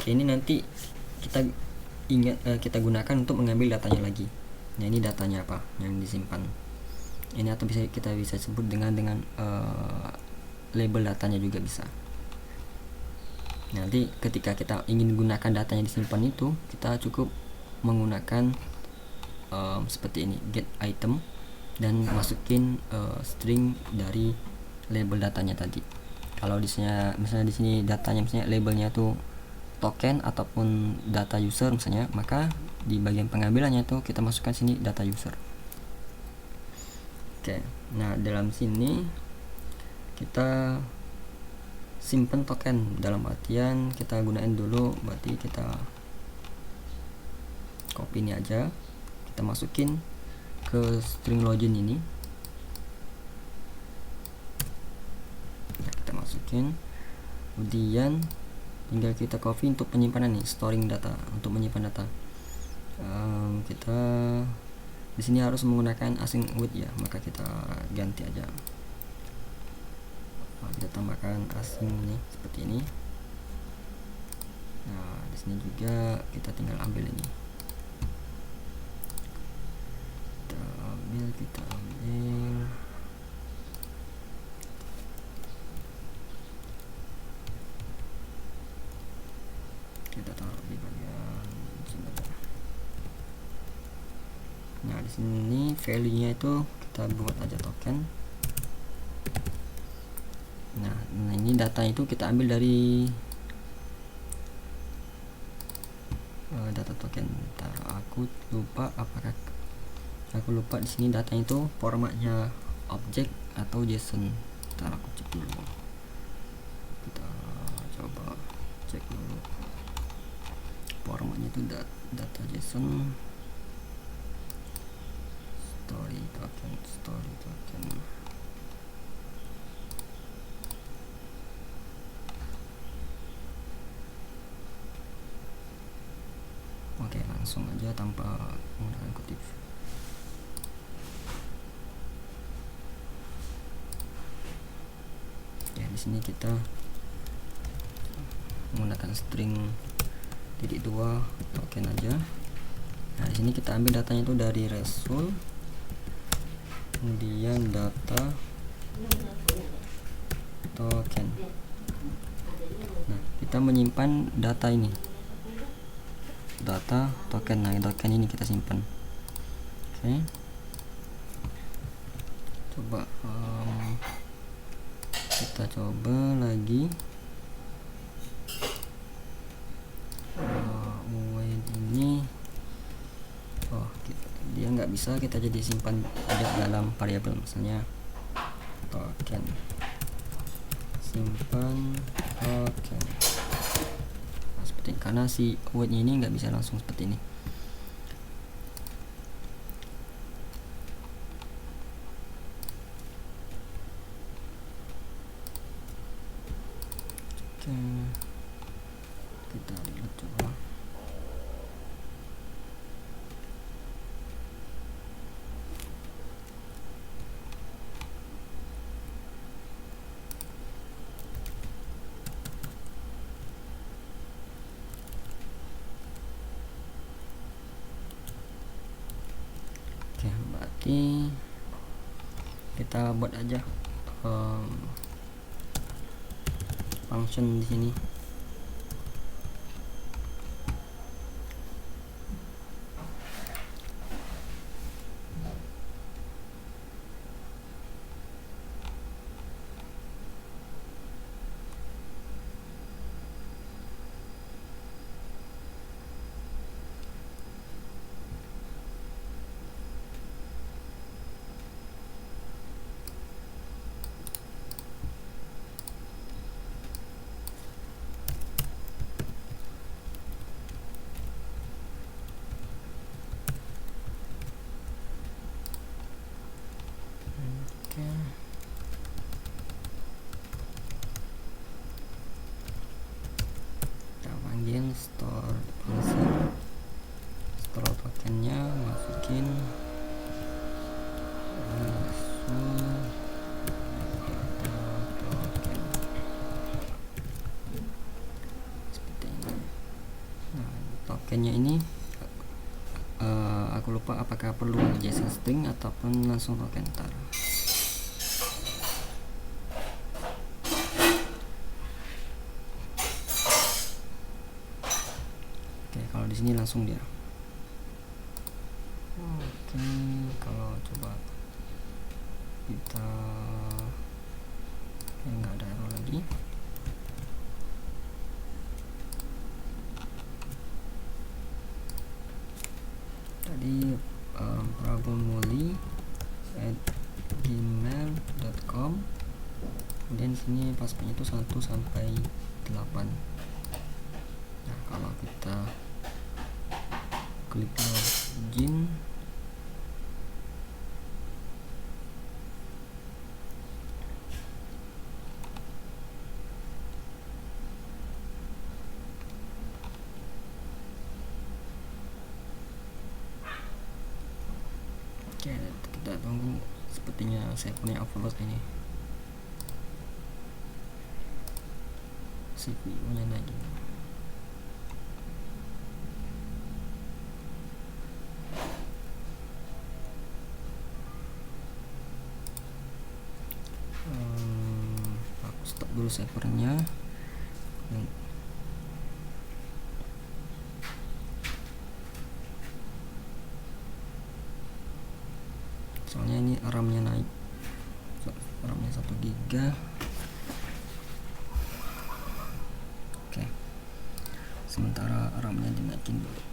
ini nanti kita gunakan untuk mengambil datanya lagi. Nah, ini datanya apa yang disimpan ini, atau kita bisa sebut dengan label datanya juga bisa. Nanti ketika kita ingin gunakan datanya disimpan itu, kita cukup menggunakan seperti ini, get item, dan masukin string dari label datanya tadi. Kalau misalnya di sini datanya, misalnya labelnya tuh token ataupun data user misalnya, maka di bagian pengambilannya tuh kita masukkan sini data user. Oke, nah dalam sini kita simpan token, dalam artian kita gunain dulu, berarti kita copy ini aja, kita masukin ke string login ini. Nah, kita masukin, kemudian tinggal kita copy untuk penyimpanan nih, storing data, untuk menyimpan data. Kita di sini harus menggunakan async with ya, maka kita ganti aja. Kita tambahkan async ini seperti ini. Nah, di sini juga kita tinggal ambil ini. Kita ambil. Kita taruh di bagian sini aja. Nah, di sini value-nya itu kita buat aja token. Nah, ini data itu kita ambil dari data token. Bentar, aku lupa di sini datanya itu formatnya object atau JSON. Bentar, aku cek dulu. Kita coba cek dulu. Formatnya itu data JSON. Story token. Oke, langsung aja tanpa menggunakan kutip. Ya, di sini kita menggunakan string .2 token aja. Nah, di sini kita ambil datanya itu dari result, kemudian data token. Nah, kita menyimpan data ini, data token. Nah, token ini kita simpan. Oke, coba kita coba lagi. Ini dia nggak bisa kita jadi simpan aja dalam variabel, misalnya token, simpan token. Nah, seperti ini, karena si await ini nggak bisa langsung seperti ini. Oke, kita lihat coba. Nanti kita buat aja function di sini. Oke. Kita panggil store tokennya, masukin token seperti ini. Nah, tokennya ini aku lupa apakah perlu JSON string ataupun langsung token tar. Oke, kalau di sini langsung dia. Oke, kalau coba kita nggak ada error lagi. Tadi prabomuli@gmail.com, kemudian sini passwordnya itu 1 sampai 8. Nah, kalau kita klik login, oke, kita tunggu. Sepertinya saya punya overload ini. CPU nya lagi. Aku stop dulu servernya. Soalnya ini RAM-nya naik, RAM-nya 1 GB. Oke, sementara RAM-nya dinaikin dulu.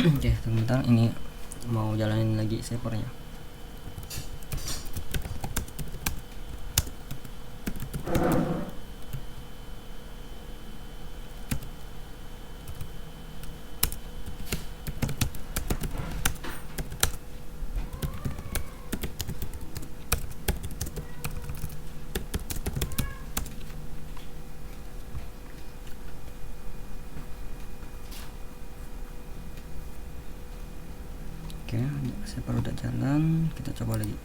Oke, sebentar, ini mau jalanin lagi servernya. Oke, server udah jalan, kita coba lagi.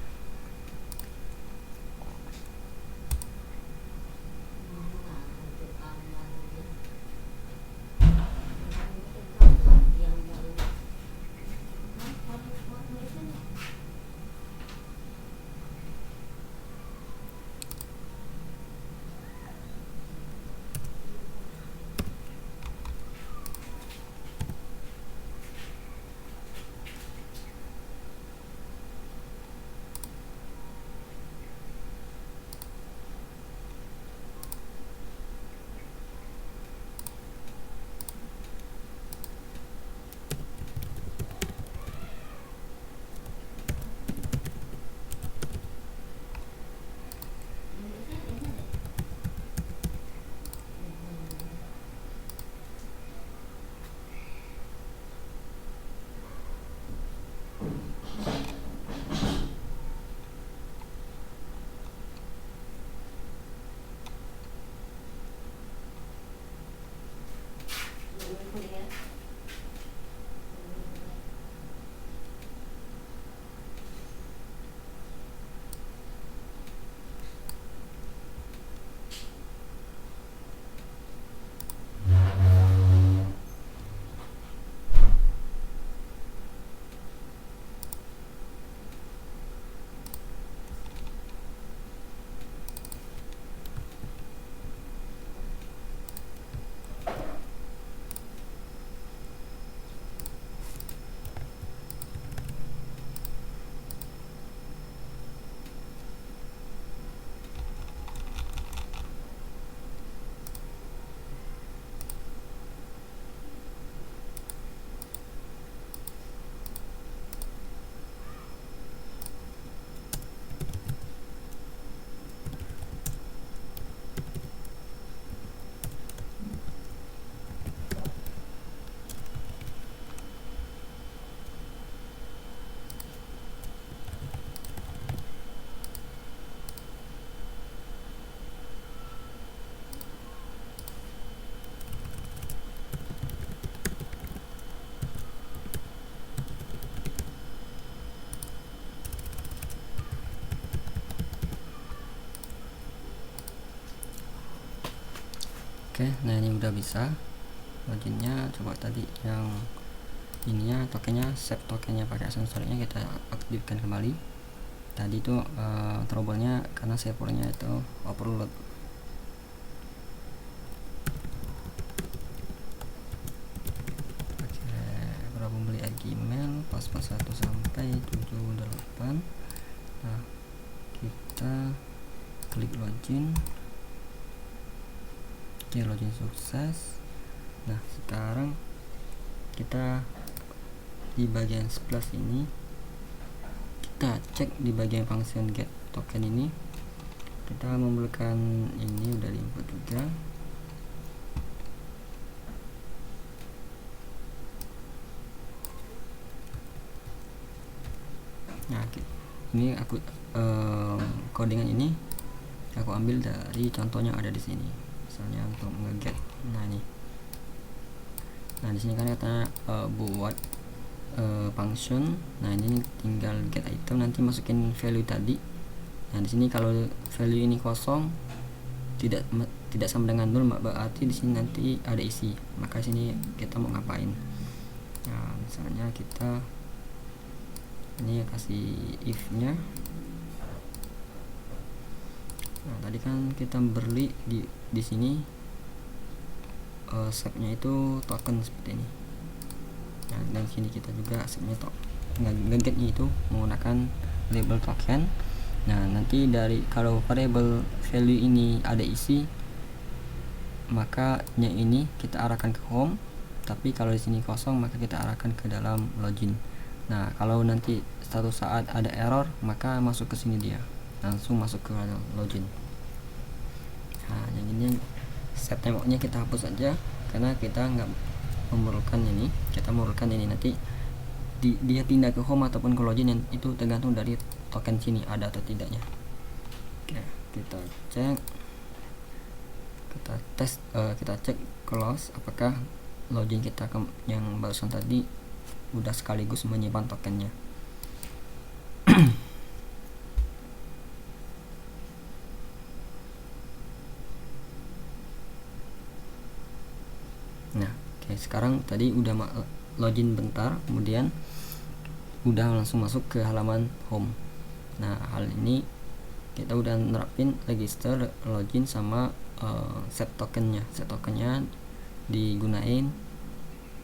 Oke, nah ini udah bisa loginnya. Coba tadi yang ininya tokennya, save tokennya pakai sensornya kita aktifkan kembali. Tadi itu trouble-nya karena servernya itu overload. Oke, berapa beli Gmail pas 1 sampai 78. Nah, kita klik login. Oke, login sukses. Nah, sekarang kita di bagian sebelah sini kita cek di bagian function get token ini, kita memerlukan ini udah diinput juga. Nah, ini aku codingan ini aku ambil dari contohnya ada di sini, misalnya untuk nge-get. Nah di sini kan kita buat function. Nah ini tinggal get item, nanti masukin value tadi. Nah di sini kalau value ini kosong, tidak sama dengan 0, berarti di sini nanti ada isi. Maka sini kita mau ngapain? Nah misalnya kita ini kasih if nya. Nah tadi kan kita beli di sini shape nya itu token seperti ini. Nah dan sini kita juga shape nya nge-get nya itu menggunakan label token. Nah nanti dari kalau variable value ini ada isi, maka nya ini kita arahkan ke home. tapi kalau di sini kosong maka kita arahkan ke dalam login. Nah, kalau nanti suatu saat ada error maka masuk ke sini, dia langsung masuk ke login. Nah, yang ini set temboknya kita hapus aja karena kita nggak memerlukan ini. Kita memerlukan ini nanti dia pindah ke home ataupun ke login, yang itu tergantung dari token sini ada atau tidaknya. Oke, kita cek, kita tes, kita cek close apakah login kita yang barusan tadi udah sekaligus menyimpan tokennya. Nah, oke, sekarang tadi udah login bentar, kemudian udah langsung masuk ke halaman home. Nah, hal ini kita udah nerapin register, login, sama set tokennya. Set tokennya digunain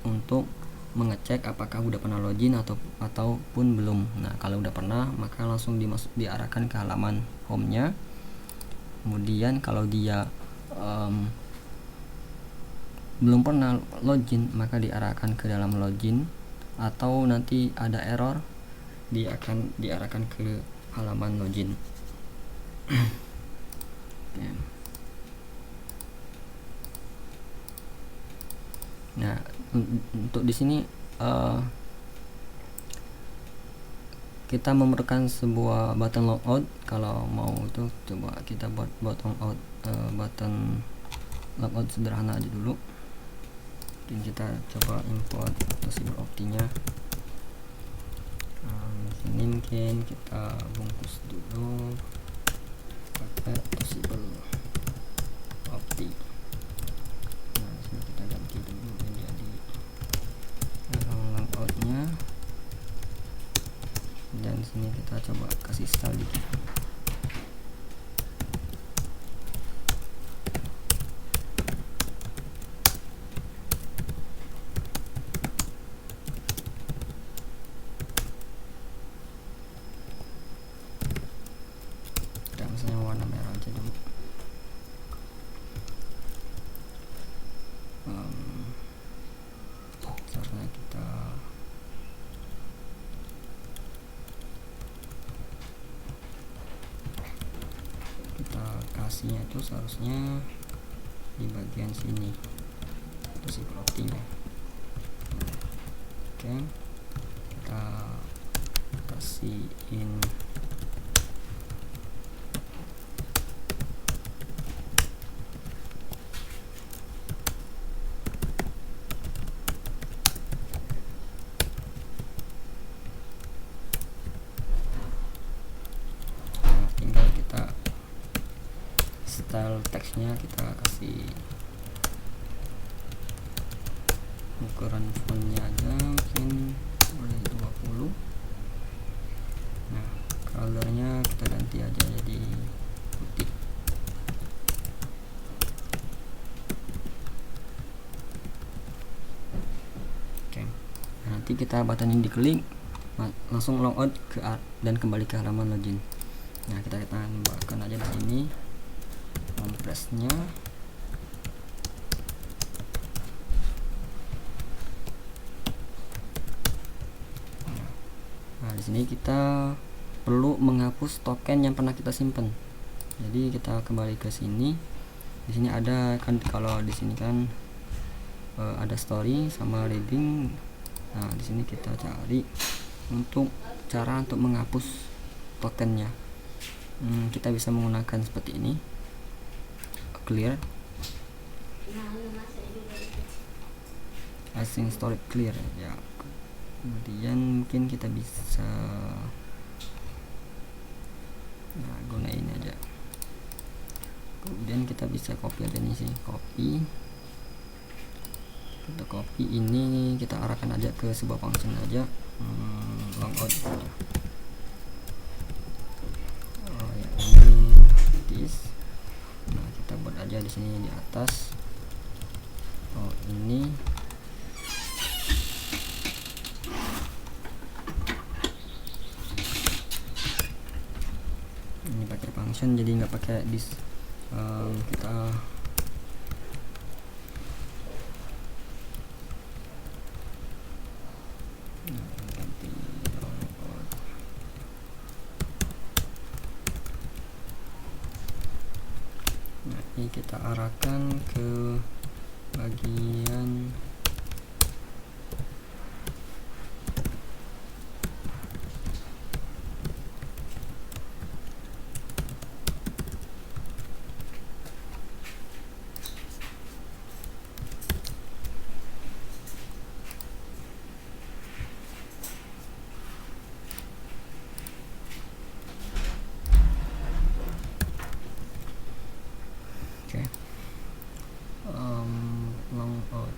untuk mengecek apakah udah pernah login ataupun belum. Nah, kalau udah pernah maka langsung diarahkan ke halaman home-nya. Kemudian kalau dia belum pernah login maka diarahkan ke dalam login, atau nanti ada error dia akan diarahkan ke halaman login. Okay. Nah, untuk di sini kita memerlukan sebuah button logout. Kalau mau itu coba kita buat button logout sederhana aja dulu. Mungkin kita coba import Toshiba Opti-nya. Sini mungkin kita bungkus dulu pakai Toshiba Opti. Nah, sini kita ganti dulu menjadi layout-nya, dan sini kita coba kasih style dikit. Misalnya warna merah aja dulu. Seharusnya kita kasihnya itu seharusnya di bagian sini, itu si plottingnya. Oke, kita kasihin style teksnya, kita kasih ukuran fontnya aja mungkin boleh 20. Nah, colornya kita ganti aja jadi putih. Oke, nah, nanti kita button ini diklik langsung logout dan kembali ke halaman login. Nah, kita tambahkan aja di sini compress-nya. Nah, di sini kita perlu menghapus token yang pernah kita simpan. Jadi kita kembali ke sini. Di sini ada kan, kalau di sini kan ada story sama reading. Nah, di sini kita cari untuk cara untuk menghapus tokennya. Kita bisa menggunakan seperti ini, clear, async storage clear ya. Kemudian mungkin kita bisa gunain aja. Kemudian kita bisa copy aja nih sih, copy. Kita copy ini, kita arahkan aja ke sebuah function aja, logout aja. Oh ya, ini this. Nah, kita buat aja di sini di atas. Oh, ini pakai function jadi nggak pakai this. Kita kita arahkan ke bagian long out.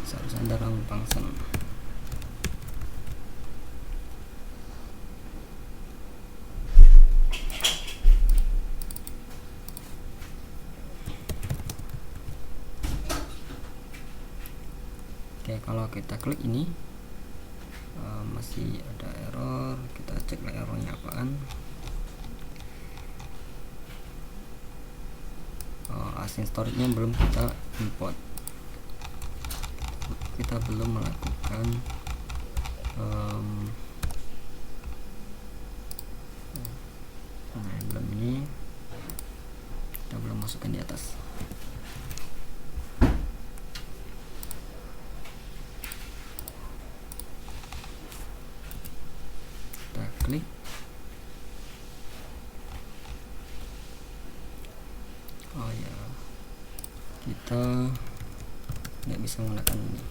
Seharusnya ada long function. Oke, kalau kita klik ini masih ada error. Kita cek errornya apaan. Async storage-nya belum kita import. Kita belum melakukan belum ini, kita belum masukkan di atas. Kita klik, oh ya, kita nggak bisa menggunakan ini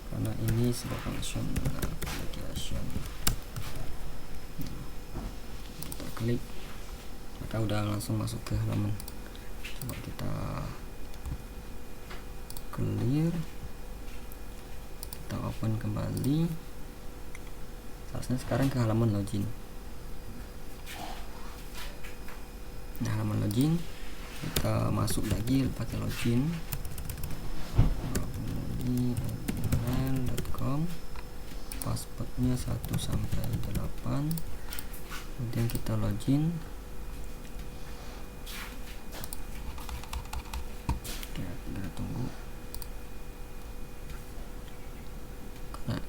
karena ini sebuah function application. Kita klik, maka udah langsung masuk ke halaman. Coba kita clear, kita open kembali. Seharusnya sekarang ke halaman login. Nah, halaman login kita masuk lagi pakai login gmail.com, passwordnya 1 sampai 8, kemudian kita login. Oke, kita tunggu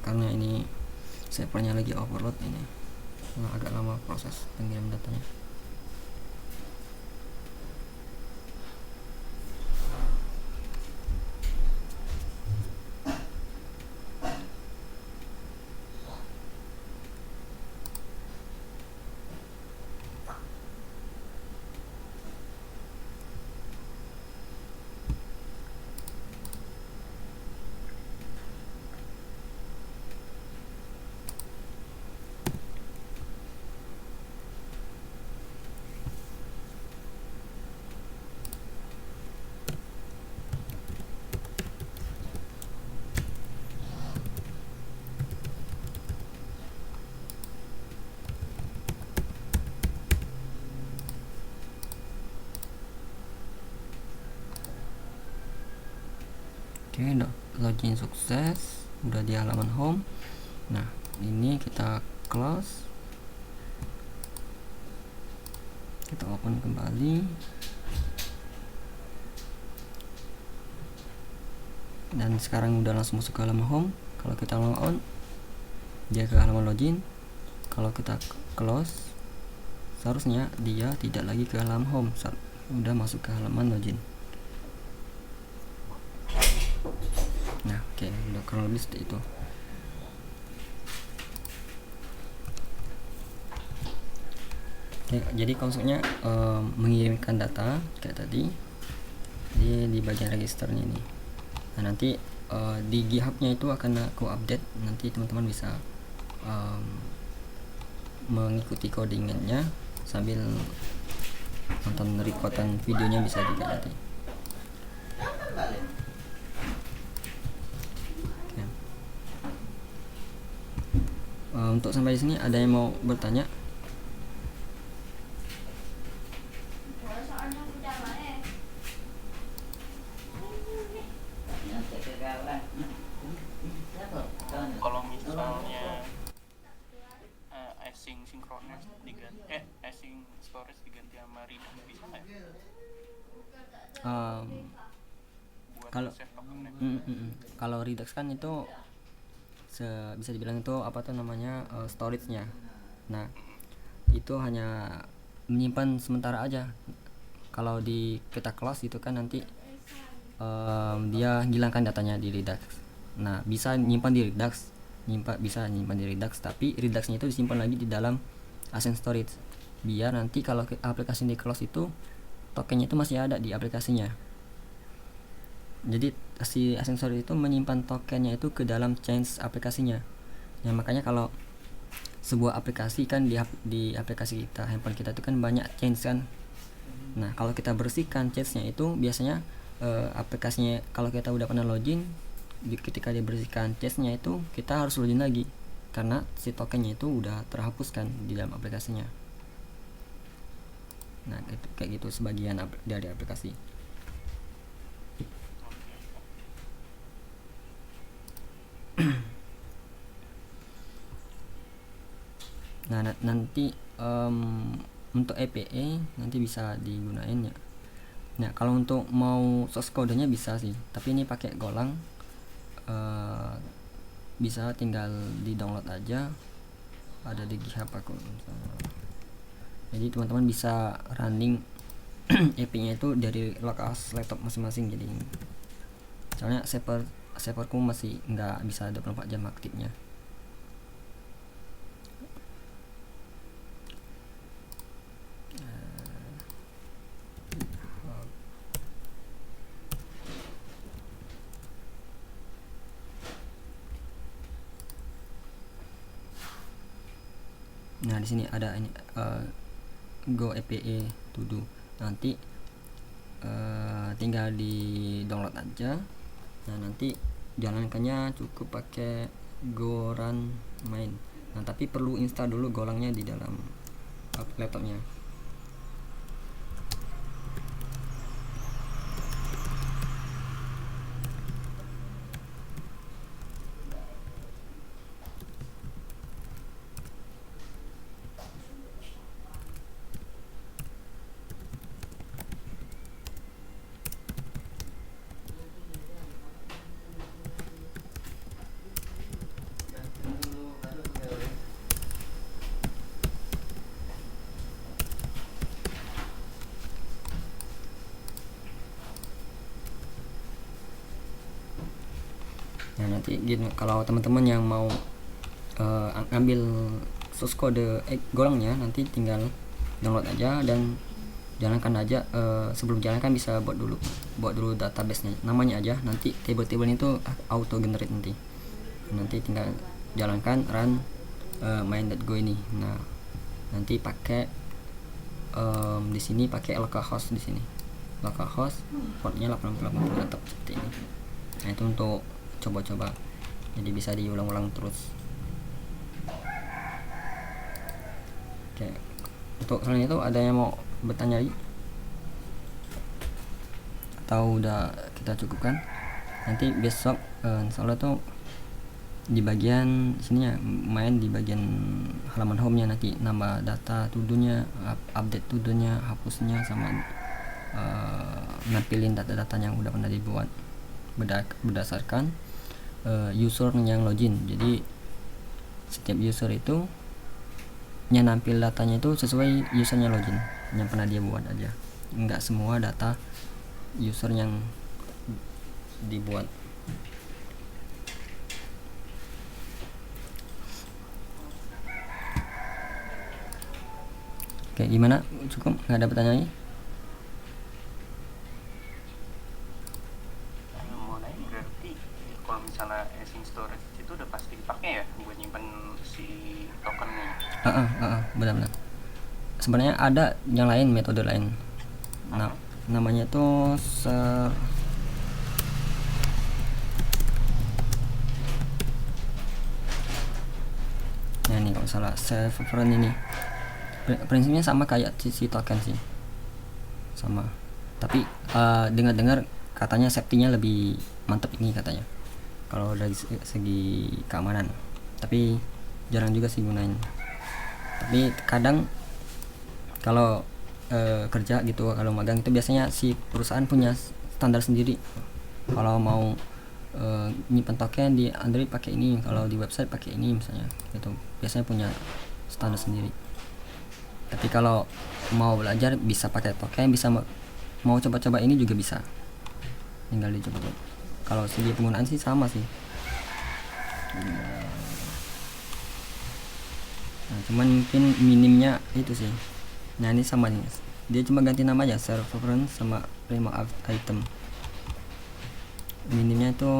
karena ini servernya lagi overload ini. Agak lama proses pengirim datanya. Oke, login sukses, udah di halaman home. Nah, ini kita close, kita open kembali, dan sekarang udah langsung masuk ke halaman home. Kalau kita log on, dia ke halaman login. Kalau kita close, seharusnya dia tidak lagi ke halaman home, udah masuk ke halaman login. Nah, oke, udah kurang lebih seperti itu. Oke, jadi konsepnya mengirimkan data kayak tadi di bagian registernya ini. Nah, nanti di GitHub-nya itu akan aku update. Nanti teman-teman bisa mengikuti codingannya sambil nonton recordan videonya bisa juga nanti. Untuk sampai di sini ada yang mau bertanya? Kalau misalnya async synchronous diganti async storage diganti sama Redux bisa nggak? Buat Kalau save tokennya. kalau Redux kan itu bisa dibilang itu apa tuh namanya, storage-nya. Nah, itu hanya menyimpan sementara aja. Kalau kita close itu kan nanti dia hilangkan datanya di Redux. Nah, bisa nyimpan di Redux, bisa nyimpan di Redux, tapi Redux-nya itu disimpan lagi di dalam Ascent Storage. Biar nanti kalau aplikasi di close itu tokennya itu masih ada di aplikasinya. Jadi si Ascent Storage itu menyimpan tokennya itu ke dalam change aplikasinya. Ya makanya kalau sebuah aplikasi kan di aplikasi kita, handphone kita itu kan banyak change kan. Nah, kalau kita bersihkan change-nya itu biasanya aplikasinya, kalau kita udah pernah login, ketika dibersihkan change-nya itu kita harus login lagi karena si tokennya itu udah terhapuskan di dalam aplikasinya. Nah, itu kayak gitu sebagian dari aplikasi. Nah, nanti untuk EPE nanti bisa digunain ya. Nah, kalau untuk mau source code-nya bisa sih, tapi ini pakai Golang. Bisa tinggal di download aja, ada di GitHub aku. Jadi teman-teman bisa running EP-nya itu dari localhost laptop masing-masing. Jadi soalnya serverku masih nggak bisa 24 jam aktifnya. Nah, di sini ada ini Go EPE to do. Nanti tinggal di download aja. Nah, nanti jalankannya cukup pakai Go run main. Nah, tapi perlu install dulu Golangnya di dalam laptopnya. Nah, nanti gitu, kalau teman-teman yang mau ngambil source code Golangnya, nanti tinggal download aja dan jalankan aja. Sebelum jalankan bisa buat dulu database-nya, namanya aja, nanti table-table itu auto generate nanti tinggal jalankan run main.go ini. Nah, nanti pakai di sini pakai localhost, di sini localhost portnya 8080 tetap seperti ini. Nah, itu untuk coba-coba, jadi bisa diulang-ulang terus. Oke, untuk selain itu ada yang mau bertanya lagi atau udah kita cukupkan? Nanti besok insyaallah tuh di bagian sininya, main di bagian halaman home-nya, nanti nambah data to-do-nya, update to-do-nya, hapusnya, sama nampilin data-data yang udah pernah dibuat berdasarkan user yang login. Jadi setiap user itu yang nampil datanya itu sesuai usernya login yang pernah dia buat aja, nggak semua data user yang dibuat. Oke, gimana, cukup, nggak ada pertanyaan lagi? Berarti kalau misalnya async storage itu udah pasti dipakai ya buat nyimpen si tokennya? Benar-benar. Sebenarnya ada yang lain, metode lain. Nah, namanya tuh nah ini kalau salah self-reference ini prinsipnya sama kayak si token sih, sama, tapi dengar-dengar katanya safety-nya lebih mantap ini katanya kalau dari segi keamanan, tapi jarang juga sih gunain. Tapi kadang kalau kerja gitu, kalau magang itu biasanya si perusahaan punya standar sendiri kalau mau nyimpan token di Android pakai ini, kalau di website pakai ini misalnya gitu, biasanya punya standar sendiri. Tapi kalau mau belajar bisa pakai token, bisa mau coba-coba ini juga bisa, tinggal dicoba-coba. Kalau segi penggunaan sih sama sih. Nah, cuman mungkin minimnya itu sih. Nah, ini sama nih, dia cuma ganti nama aja, server sama remote item. Minimnya itu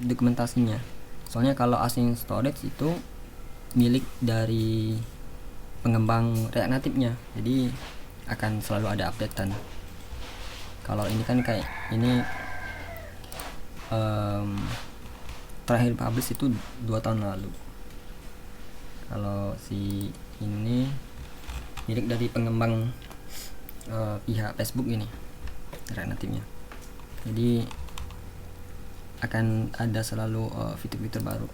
dokumentasinya. Soalnya kalau async storage itu milik dari pengembang React Native-nya, jadi akan selalu ada updatean. Kalau ini kan kayak ini terakhir publish itu 2 tahun lalu. Kalau si ini milik dari pengembang pihak Facebook ini, React Native-nya. Jadi akan ada selalu fitur-fitur baru.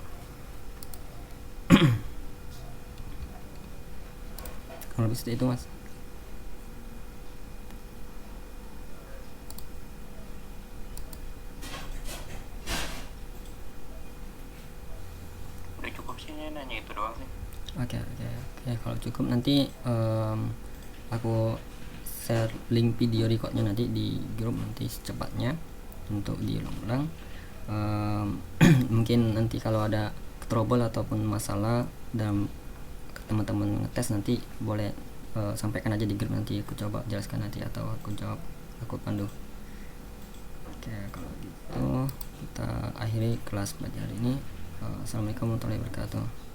Kalau bisa itu mas. Udah cukup sih, nanya itu doang sih. Oke, kalau cukup nanti aku share link video recordnya nanti di grup nanti secepatnya untuk diulang-ulang. Mungkin nanti kalau ada trouble ataupun masalah dalam teman-teman ngetes nanti boleh sampaikan aja di grup, nanti aku coba jelaskan nanti atau aku jawab, aku pandu. Oke, kalau gitu kita akhiri kelas belajar hari ini. Assalamualaikum warahmatullahi wabarakatuh.